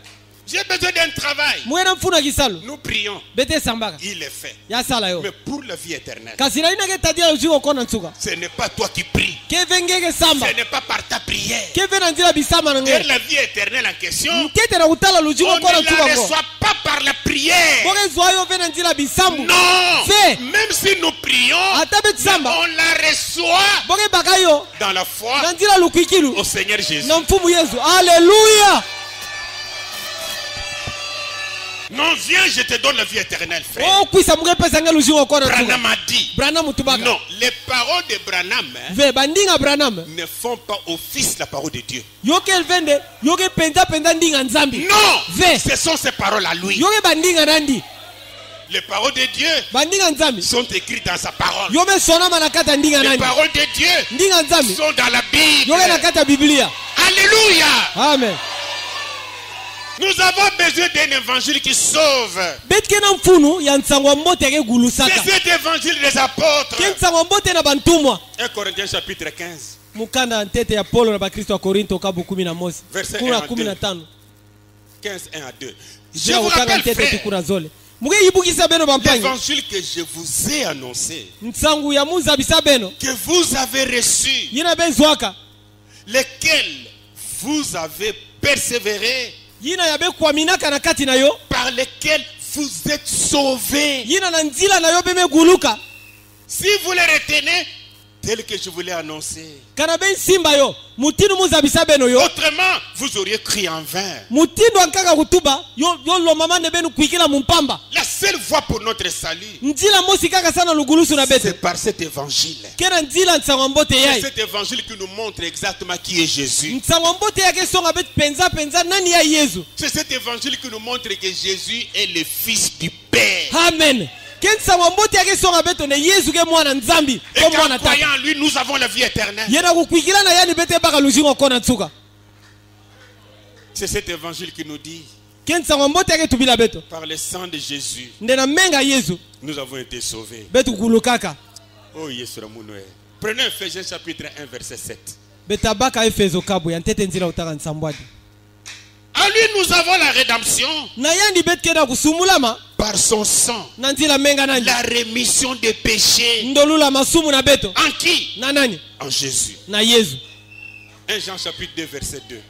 J'ai besoin d'un travail. mwena mfuna kisalo Nous prions, bete sambaka il est fait. yasala yo Mais pour la vie éternelle, kasi na ina ke tadia lushingu okona nsuka ce n'est pas toi qui pries. ke ve ngeke samba Ce n'est pas par ta prière. ke ve na nzila bisama na Car nge la vie éternelle en question, nkete na kutala lushingu on okona ne la nsuka ngo reçoit pas par la prière. boke zwa yo ve na nzila bisambu Non. Fait. Même si nous prions, ata beti samba on la reçoit boke baka yo dans la foi na nzila lukwikilu au Seigneur Jésus. na mfumu yesu aleluya Non, viens, je te donne la vie éternelle, frère. okwisa muke pesa nge lushingu okona nsuka Branham a dit. branham tubaka Non, les paroles de Branham ve bandinga branham ne font pas office la parole de Dieu. yoke vende yoke penza ndinga nzambi Non, Ve. ce sont ses paroles à lui. yoke bandinga nandi Les paroles de Dieu bandinga nzambi sont écrites dans sa parole. yo mesonama na kati ya ndinga Les nandi paroles de Dieu ndinga nzambi sont dans la Bible. yoke na kati ya biblia Alléluia. amen Nous avons besoin d'un évangile qui sauve. beti ke na mfunu ya nsango ya mbote yake C'est gulusaka cet évangile des apôtres. ke nsango ya mbote na bantumwa 1 Corinthiens chapitre 15, mukanda ya ntete ya polo na bakristo ya korinto kabu 11 Verset kuna 1 à 15 15, 1 à 2. Je jia vous kutanga rappelle, ntete frère, tikuna zole muke yibukisa beno bampanyi l'évangile que je vous ai annoncé, nsangu ya muzabisa beno que vous avez reçu, yina bezwaka lesquels vous avez persévéré, yina ya bekwaminaka na kati na yo par lesquels vous êtes sauvés. yina na nzila na yo bemeguluka Si vous les retenez, tel que je vous l'ai annoncé, kana be nsimba yo mutindu muzabisa beno yo autrement, vous auriez crié en vain. mutindu ankaka kutuba yo lomama nde benu kuikila mumpamba La seule voie pour notre salut, nzila mosi kaka sana lugulusu na bete c'est par cet évangile. kena nzila nsango ya mbote C'est yai cet évangile qui nous montre exactement qui est Jésus. nsango ya mbote yake songa beti penza nani ya yesu C'est cet évangile qui nous montre que Jésus est le Fils du Père. amen ke nsango ya mbote yake songa beto ne yesu ke mwana nzambi Et ko qu'en mwana tata croyant en lui, nous avons la vie éternelle. yena kukuikila na yani bete baka lushingo okona nsuka C'est cet évangile qui nous dit, ke nsango ya mbote yake tubila beto par le sang de Jésus, nde na menga yesu nous avons été sauvés. betu kulukaka Oh, Yesu Ramunwe. Prenez Ephésiens chapitre 1, verset 7. beta baka efezo kabu ya ntete nzila utaka nsambwadi En lui, nous avons la rédemption na yandi beti kena kusumulama par son sang, na nzila menga nani la rémission des péchés. ndolula masumu na beto En qui? na nani En Jésus. na yesu 1 Jean chapitre 2, verset 2.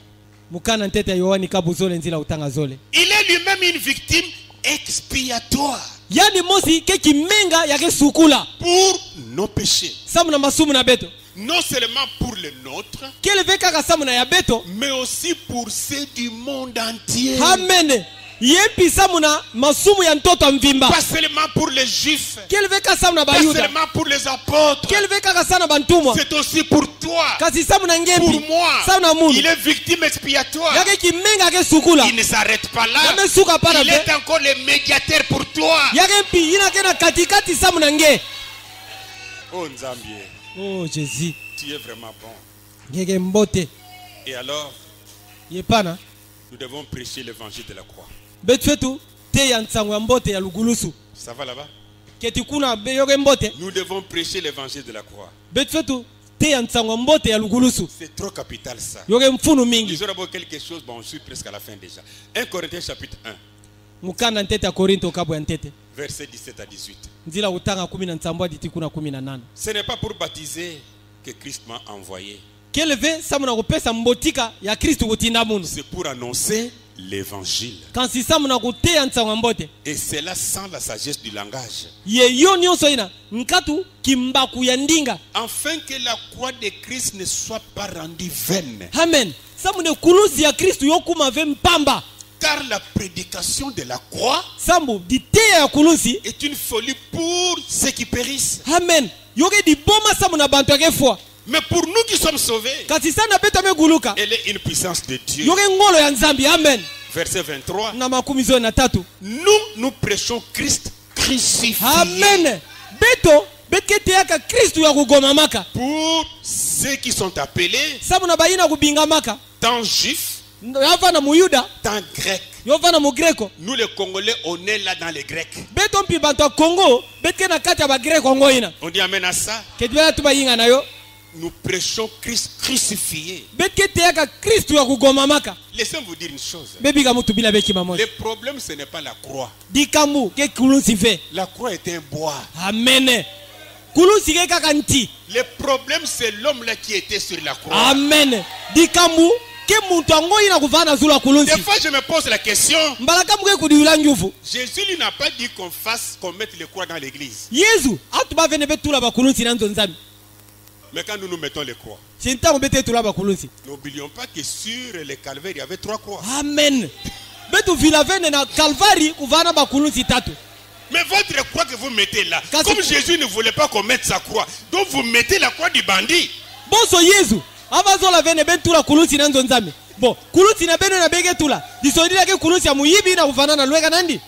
mukana ntete ya yohani kabu zole nzila utanga zole Il est lui-même une victime expiatoire yani mosi ke kimenga yake sukula pour nos péchés. samu na masumu na beto Non seulement pour les nôtres, kele veka ka samu na ya beto mais aussi pour ceux du monde entier. amen yepi samu na masumu ya mtoto mvimba Pas seulement pour les juifs, kele veka samu na pas bayuda seulement pour les apôtres. kele veka ka sana bantumwa C'est aussi pour toi, kasi samu na pour ngepi moi. samu na mundu Il est victime expiatoire. yake kimenga yake sukula Il ne s'arrête pas là. yame suka para Il ve est encore le médiateur pour toi. yake mpi ina kena katikati samu na nge Oh Nzambie, oh Jésus tu es vraiment bon. yake mbote Et alors, yepana nous devons prêcher l'évangile de la croix. betu fetu te ya nsango ya mbote ya lugulusu Ça va là-bas? keti kuna yoke mbote Nous devons prêcher l'évangile de la croix. betu fetu te ya nsango ya mbote ya lugulusu C'est trop capital ça. yoke mfunu mingi Lisons d'abord quelque chose. Bon, je suis presque à la fin déjà. 1 Corinthiens chapitre 1, mukanda ntete ya korinto kabwa ya ntete versets 17 à 18. nzila kutanga 17 hadi tikuna 18 Ce n'est pas pour baptiser que Christ m'a envoyé. keleve samu na kupesa mbotika ya kristu kutinda munu C'est pour annoncer l'évangile. kansi samu na kuteya nsango ya mbote Et c'est là sans la sagesse du langage. ye yo nyonso ina nkatu kimbaku ya ndinga Afin que la croix de Christ ne soit pas rendue vaine. amen samu ne kulusi ya kristu yokuma ve mpamba Car la prédication de la croix sambu diteya ya kulusi est une folie pour ceux qui périssent. amen yoke diboma samu na bantu yake fwa Mais pour nous qui sommes sauvés, kasi sana beto ameguluka elle est une puissance de Dieu. yoke ngolo ya nzambi amen Verset 23. na 13 Nous prêchons Christ crucifié. amen beto betke teyaka kristu ya kugomamaka Pour ceux qui sont appelés, samu na bayina kubingamaka tant juifs, yava na muyuda tant grecs. yova na mugreko Nous les Congolais, on est là dans les Grecs. beto mpi bantu ya kongo betke na kati ya bagreko yango ina On dit amen à ça. keti bela tu bayinga na yo Nous prêchons Christ crucifié. betke teyaka kristu ya kugomamaka Laissez-moi vous dire une chose. bebika mutu bila bekima moja Le problème, ce n'est pas la croix. dikambu ke kulusi ve La croix est un bois. amen kulusi ke kaka nti Le problème, c'est l'homme là qui était sur la croix. amen dikambu ke muntu yango ina kuvaa na zulu ya Des kulusi fois, je me pose la question. mbalakambu ke kudiwila njuvu Jésus lui n'a pas dit qu'on mette les croix dans l'église. yesu atu bavene betula bakulusi na nzo nzambi Mais quand nous nous mettons les croix, sintango bete tula bakulusi n'oublions pas que sur les calvaires, il y avait 3 croix. amen betu vila vene na kalvari kuvaa na bakulusi tatu Mais votre croix que vous mettez là, Quand comme c'est- Jésus ne voulait pas qu'on mette sa croix, donc vous mettez la croix du bandit. boso yesu avazola vene betula kulusi na nzo nzambi bo kulusi na beno na bege tula disondilake kulusi ya muyibi na kuvana na lweka nandi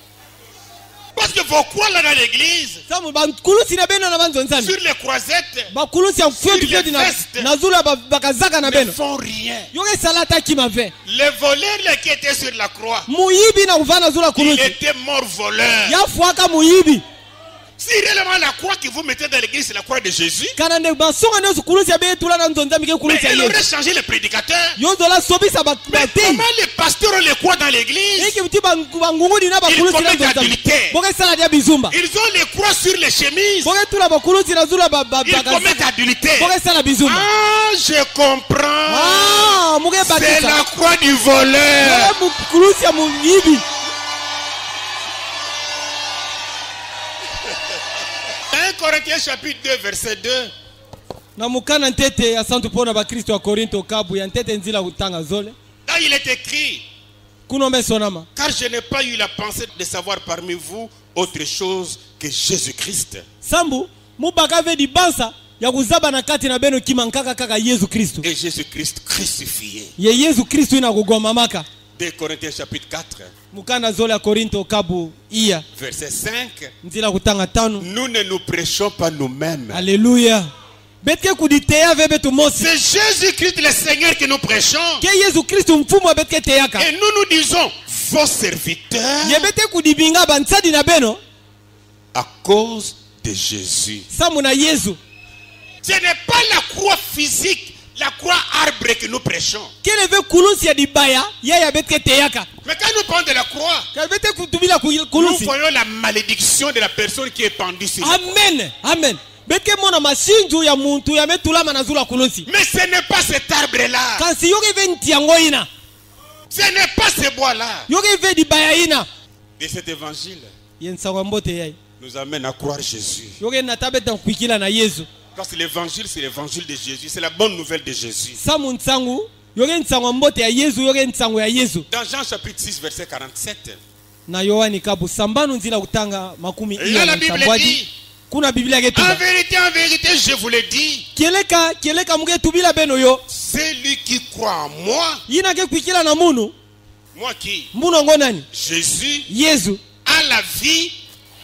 Parce que vos croix là dans l'église, samu bakulusi na beno na banzo nzambi sur les croisettes, bakulusi ya fyoti les fyoti vestes. na zulu ya bakazaka na ne beno font rien. yoke esalata kima ve Les voleurs là qui étaient sur la croix, muyibi na kuvaa na zulu ya il kulusi était mort voleur. yafuaka muyibi Si réellement la croix que vous mettez dans l'église, c'est la croix de Jésus, kana nde basonga nyonso kulusi ya beye tula na nzo nzambi ke mais kulusi ya elle yesu aurait changé les prédicateurs. yozola sobisa Mais batei comment les pasteurs ont les croix dans l'église? eki buti bangungudi na bakulusi na nzo nzambi adultère. boke esala dia bizumba Ils ont les croix sur les chemises. boke tula bakulusi na zulu ya Ils commettent adultère. boke esala bizumba Ah, je comprends. muke C'est bakisa la croix du voleur. boke kulusi ya muyibi 1 Corinthiens chapitre 2 verset 2. na mukana ntete ya santu mpona bakristo ya korinto kabu ya ntete nzila kutanga zole Là il est écrit, kuno mesonama car je n'ai pas eu la pensée de savoir parmi vous autre chose que Jésus-Christ. sambu mubaka ve dibansa ya kuzaba na kati na beno kima nkaka kaka yesu kristu Et Jésus-Christ crucifié. ye yesu kristu ina kugomamaka 2 Corinthiens chapitre 4 mukanda zole ya korinto kabu iya verset 5. nzila kutanga 5 Nous ne nous prêchons pas nous-mêmes. Alléluia. Betke kuditeya ve betu mosi. C'est Jésus-Christ le Seigneur que nous prêchons. Ke Yesu Kristo mfumo betke teyaka. Et nous disons, vos serviteurs, Ye bete kudibinga bansadi na beno. à cause de Jésus. Samu na Yesu. Ce n'est pas la croix physique, la croix arbre que nous prêchons. Kele ve kulusi ya dibaya, ya betke teyaka. Mais quand nous parlons de la croix, Ke bete kutubila nous kulusi. voyons la malédiction de la personne qui est pendue sur la croix. Amen. Amen. Betke mona masinju ya muntu ya metula manazula kulusi. Mais ce n'est pas cet arbre-là. Kansi yoge ve ntiango ina. Ce n'est pas ce bois-là. Yoge ve dibaya ina. De cet évangile, ye nsango ya mbote yai nous amène à croire Jésus. yoke natabeta kuikila na Yesu Parce que l'évangile, c'est l'évangile de Jésus. C'est la bonne nouvelle de Jésus. samu nsangu yoke nsango ya mbote ya Yesu yoke nsango ya Yesu. Dans Jean chapitre 6, verset 47. Na Yohani kabu sambanu nzila kutanga makumi Et là, la Bible dit, kuna Biblia en ketuba vérité, je vous le dis, kieleka muke tubila beno yo celui qui croit en moi, yina ke kuikila na munu moi qui, munu ngo nani Jésus, Yesu a la vie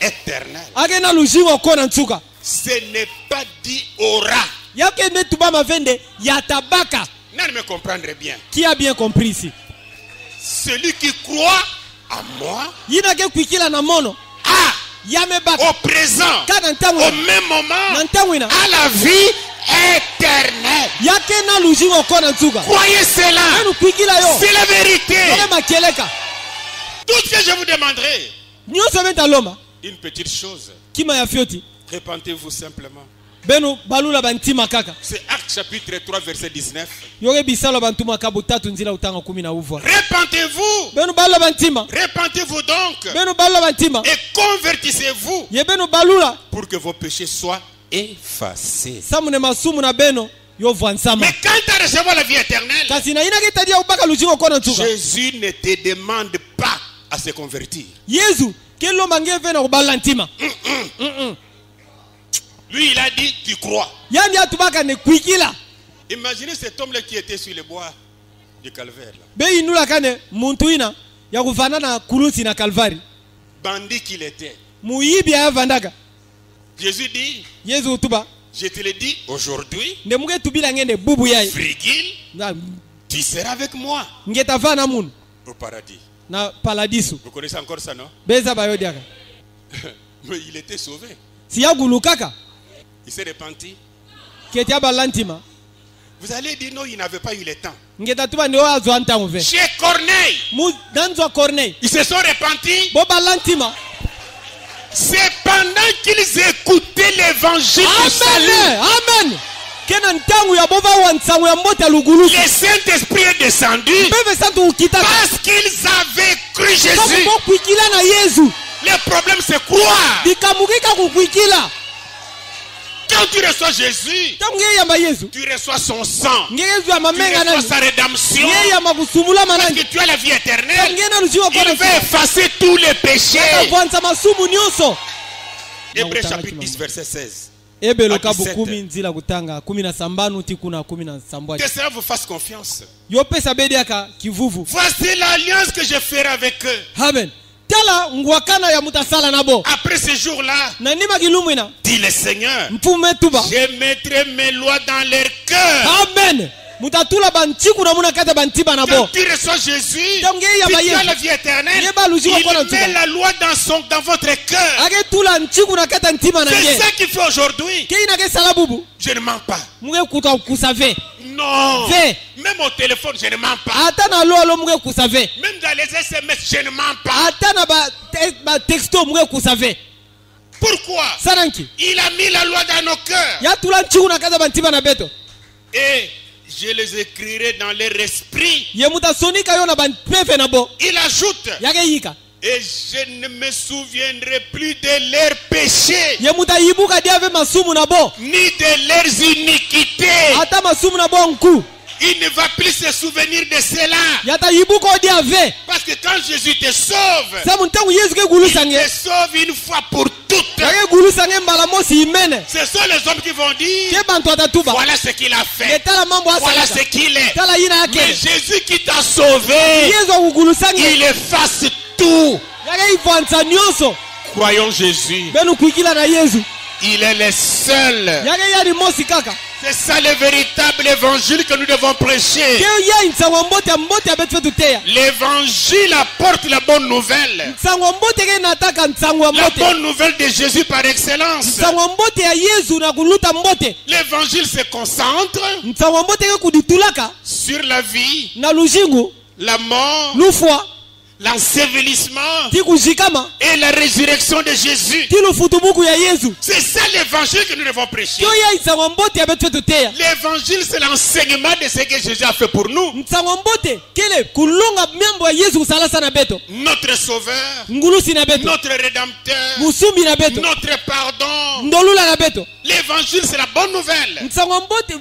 éternelle. ake na luzingo kona nsuka Ce n'est pas dit aura. yake metuba mavende ya tabaka. Non, me comprendre bien. Qui a bien compris ici? Celui qui croit en moi, yina ke kuikila na mono a yamebaka au présent, au même moment, à la vie éternelle. yake na luzingo kona nsuka. Croyez cela. Enu kuikila yo C'est la vérité. yoke makeleka Tout ce que je vous demanderai, nyonso benta loma une petite chose, kima ya fioti repentez-vous simplement. benu balula bantima kaka. C'est Actes chapitre 3 verset 19. yoke bisalo bantu makabu tatu nzila utanga 10 na uvwa. Repentez-vous. Benu balula bantima. Repentez-vous donc. Benu balula bantima. Et convertissez-vous. Ye benu balula pour que vos péchés soient effacés. samune masumu na beno yo vansama. Mais quand tu recevras la vie éternelle, kasi na ina ke tadia ubaka luzingo kona nsuka. Jésus ne te demande pas à se convertir. Yesu kelo mangeve na kubala ntima. Lui, il a dit, tu crois. Yani atubaka ne kuikila. Imaginez cet homme-là qui était sur les bois du calvaire. Be inula kane muntu ina ya kufanana kulusi na Kalvari. Bandit qu'il était. Muibi ya vandaga. Jésus dit, Yesu utuba. je te le dis aujourd'hui, Ne muge tubila ngende bubu yai. virgule, Na tu seras avec moi ngeta fana mun au paradis. na paradisu. Vous connaissez encore ça, non? Beza bayo diaka. Mais il était sauvé. Siya gulukaka. Il s'est repenti. Ketia balantima. Vous allez dire non, il n'avait pas eu le temps. Ngeta tuba ndio azo antangu ve. Chez Corneille, Mu danzo Corneille. ils se sont repentis. Bo balantima. C'est pendant qu'ils écoutaient l'évangile du salut. Amen. Kena ntangu ya bova wa nsangu ya mbota lugulusu. Le Saint-Esprit est descendu Bebe santu ukitaka. parce qu'ils avaient cru Jésus. Kamu kuikila na Yesu. Le problème c'est croire. Dikamukika kukuikila. Quand tu reçois Jésus, Tangu yeye ya Yesu. tu reçois son sang. Ngeyezu ya Tu mamenga reçois nani. sa rédemption. Yeye ya makusumula Parce manani. que tu as la vie éternelle. Ngena luzingo Il kona va effacer tous les péchés. Kwanza masumu nyonso. Hébreux chapitre 10 verset 16. Ebelo À kabu 17. 10 nzila kutanga 17 ti kuna 17. Que cela vous fasse confiance. Yo pesa bedi aka kivuvu. Voici l'alliance que je ferai avec eux. Amen. Tala ngwakana ya mutasala nabo. Après ce jour-là, Na nima kilumwina. dit le Seigneur, Mpume tuba. je mettrai mes lois dans leur cœur. Amen. Mutatula banchiku na muna kata bantiba nabo. Quand tu reçois Jésus, Tangu yeye ya puis tu as Yesu. la vie éternelle, Yeba luzingo kona il met ntuba. la loi dans votre cœur. Ake tula nchiku na kata ntima na C'est ye. ça qu'il fait aujourd'hui. Ke ina ke salabubu. Je ne mens pas. Muge kuta kusave. Non. Ve. Même au téléphone, je ne mens pas. Ata na lo alo muge kusave. Même dans les SMS, je ne mens pas. Ata na ba texto muge kusave. Pourquoi? Sananki. Il a mis la loi dans nos cœurs. Ya tula nchiku na kata bantiba na beto. Et je les écrirai dans leur esprit. Ye mutasonika yo na banpefe nabo. Il ajoute, Yake yika. et je ne me souviendrai plus de leurs péchés, Ye mutayibuka diave masumu nabo. ni de leurs iniquités. Ata masumu nabo nku. Il ne va plus se souvenir de cela. Yata yibuka diave. Parce que quand Jésus te sauve, Samu ntangu Yesu ke il gulusange. te sauve une fois pour toutes. Yake gulusange mbala mosi imene. Ce sont les hommes qui vont dire, Ke bantu atatuba. voilà ce qu'il a fait. Etala mambo Voilà asalaka. ce qu'il est. Tala yina Mais yake. Jésus qui t'a sauvé, Yesu akugulusange. il efface tout. Yake ivanza nyonso. Croyons Jésus. Benu kuikila na Yesu. Il est le seul. Yake yali mosi kaka. C'est ça le véritable évangile que nous devons prêcher. Ke ya nsango mbote abetu fetu teya. L'évangile apporte la bonne nouvelle. Nsango mbote ke nataka nsango La mbote. bonne nouvelle de Jésus par excellence. Nsango mbote ya Yesu na kuluta mbote. L'évangile se concentre Nsango mbote ke kuditulaka sur la vie, na lujingu, la mort, lufwa, l'ensevelissement ti kuzikama et la résurrection de Jésus. ti lufutubuku ya Yesu. C'est ça l'évangile que nous devons prêcher. Tio ya nsango mbote ya betu tuteya. L'évangile, c'est l'enseignement de ce que Jésus a fait pour nous. Nsango mbote kele kulonga myambo ya Yesu kusala sana beto. Notre sauveur, Ngulusi na beto. notre rédempteur, Musumbi na beto. notre pardon. Ndolula na beto. L'évangile, c'est la bonne nouvelle. Nsango mbote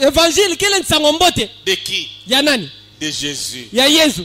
evangile kele nsango mbote De qui? ya nani? De Jésus. Ya Yesu.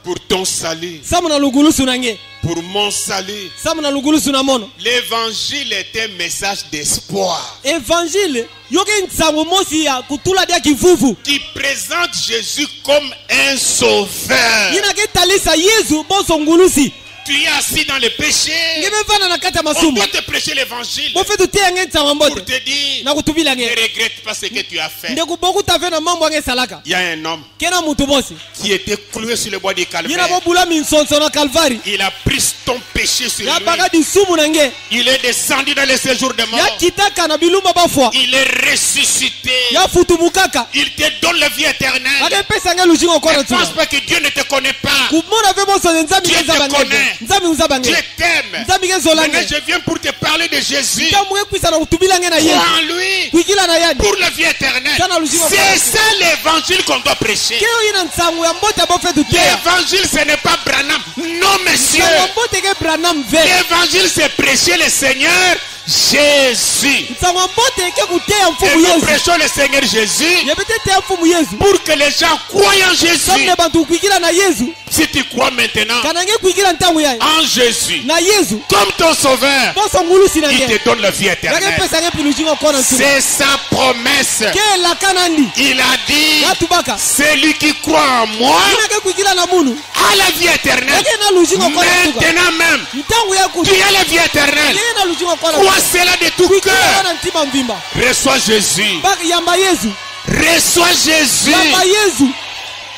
Pour ton salut, Samu na lugulusu na nge. pour mon salut. Samu na lugulusu na mono. L'évangile est un message d'espoir Evangile yoke nsango mosi ya kutula dia kivuvu. qui présente Jésus comme un sauveur. Yina ke talisa Yesu boso ngulusi. Tu es assis dans le péché. Ngeme vana na kata On masumu. doit te prêcher l'évangile Bo fetu te nge nsango pour mbote. te dire Na kutubila ne nge. regrette pas ce que tu as fait. Ndeko boku tave na mambo nge salaka. Il y a un homme Kena mutu bosi. qui était cloué sur le bois du Yina calvaire. bo bula minsonso na Calvary. Il a pris ton péché sur Ya lui. baga di sumu na nge. Il est descendu dans le séjour de Ya mort. kitaka na bilumba bafwa. Il est ressuscité. Ya futumukaka. Il te donne la vie éternelle. Ake pesa nge lujingo kona Ne pense tuna. pas que Dieu ne te connaît pas. Kumona ve boso nzambi Dieu nge te zabange. connaît. Nzambi uzabange. Dieu t'aime. Nzambi nge Maintenant, zolange. je viens pour te parler de Jésus. Ntamu nge kwisa na kutubila nge na Crois Yesu. en lui Kuikila na yadi. pour la vie éternelle. C'est ça l'évangile qu'on doit prêcher. Keo yina nsango ya mbote bo fetu te. L'évangile, ce n'est pas Branham. Non, monsieur. Nsango mbote ke Branham ve. L'évangile, c'est prêcher le Seigneur Jésus. Nsango mbote ke kuteya Et mfumu nous Yesu. prêchons le Seigneur Jésus Yebete te mfumu Yesu. pour que les gens croient en Jésus. Samne bantu kuikila na Yesu. Si tu crois maintenant Kana nge kuikila ntangu yaye. en Jésus Na Yesu. comme ton sauveur, Boso ngulusi na il nge. te donne la vie Yake éternelle. pesa nge pilujingo kona tuna. C'est sa promesse. Ke la kanandi. Il a dit, Ya tubaka. celui qui croit en moi Yina ke kuikila na munu. a la vie éternelle. Yake na lujingo kona tuka. Maintenant même, Ntangu ya tu kutu. as la vie éternelle. Yake na lujingo kona Crois tuka. cela de tout Kuikila cœur. na ntima mvimba. Reçois Jésus. Bak yamba Yesu. Reçois Jésus. Yamba Yesu.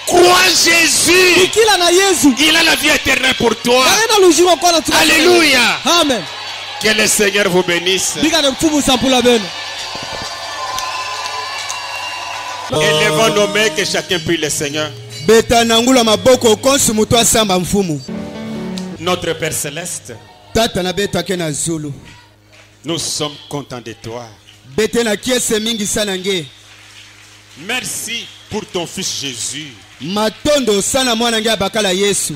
Crois Jésus. Kuikila na Yesu. Il a la vie éternelle pour toi. Yake na lujingo kona tuka. Alléluia. Amen. Que le Seigneur vous bénisse. Bika ne mfumu sampula beno. Élevons nos mains, que chacun prie le Seigneur. Beta nangula maboko konsu mutu asamba mfumu. Notre Père Céleste, Tata na beto ake na zulu. nous sommes contents de toi. Bete na kiese mingi sana nge. Merci pour ton Fils Jésus. Matondo sana mwana nge abakala Yesu.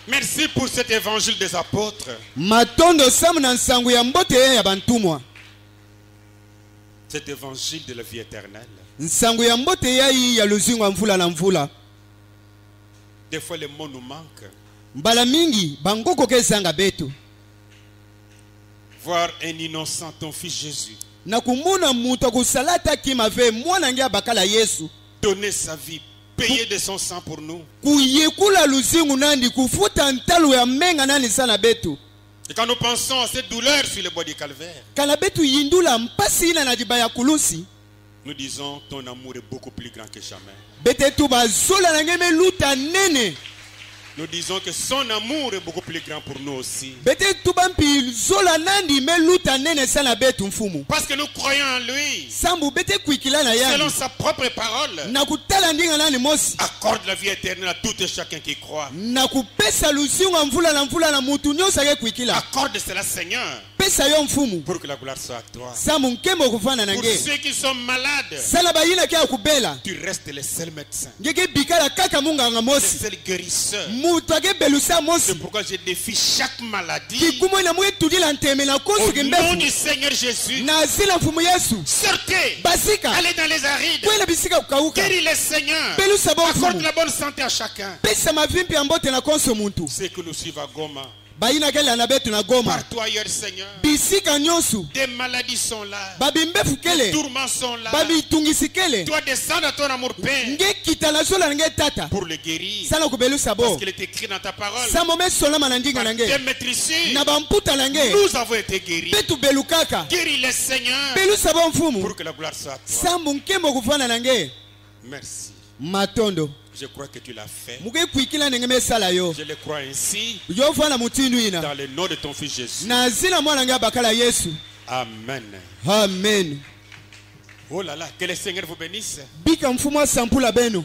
Merci pour cet évangile des apôtres. Matondo samu na nsangu ya mbote ya bantumwa. Cet évangile de la vie éternelle. Nsangu ya mbote ya luzingo mvula na mvula. Des fois les mots nous manquent. Mbala mingi bangoko kezanga betu. Voir un innocent, ton Fils Jésus, Na kumuna mutu kusalata kimave mwana nge abakala Yesu. donner sa vie, payer de son sang pour nous. Kuyekula luzingu nandi kufuta ntalu ya menga nani sana betu. Et quand nous pensons à cette douleur sur le bois du calvaire, Kala betu yindula mpasi ina na dibaya kulusi. nous disons ton amour est beaucoup plus grand que jamais. Bete tu bazola na ngeme luta nene. Nous disons que son amour est beaucoup plus grand pour nous aussi. Bete tu bampi zola nandi me luta nene sana betu mfumu. Parce que nous croyons en lui. Sambu bete kuikila na Selon yani. sa propre parole, Na kutala ndinga nani mosi. accorde la vie éternelle à tout et chacun qui croit. Na kupesa lusinga mvula na mutu nyosa ye kuikila. Accorde cela, Seigneur, Pesa yo mfumu. pour que la gloire soit à toi. Samu nkembo kufana Pour nange. ceux qui sont malades, Sala bayina kia kubela. tu restes le seul médecin, Ngeke bikala kaka munga le mosi. seul guérisseur. Mutu ake belusa mosi. C'est pourquoi je défie chaque maladie. Kikumo na mwe tudila nteme na Au kosu nom kimbefu. du Seigneur Jésus, Na zila mfumu Yesu. sortez, Basika. allez dans les arides, Kwela bisika kukauka. guéris les Seigneurs, Belusa bon accorde mfumu. la bonne santé à chacun. Pesa mavimpi ya mbote na konso muntu. Ceux que nous suivons à Goma, Bayina kele na betu na Goma. partout ailleurs, Seigneur, Bisika nyonsu. des maladies sont là, Babimbefu des kele. tourments sont là. Babitungisi kele. Toi, descends dans ton amour, Père, Nge kita na zola nge tata. pour le guérir. Sana kubelusa Parce bo. qu'il est écrit dans ta parole. Sa mome solama na ndinga Par na tes nge. maîtrises, Na bamputa na nge. nous avons été guéris. Betu belukaka. Guéris les Seigneurs Belusa bo mfumu. pour que la gloire soit à toi. Sambu nkembo kufana na nge. Merci. Matondo. Je crois que tu l'as fait. Muke kuikila nenge mesala yo. Je le crois ainsi Yo fana mutindu ina. dans le nom de ton Fils Jésus. Na zila mwana nge bakala Yesu. Amen. Amen. Oh là là, que le Seigneur vous bénisse. Bika mfumu wa sampula benu.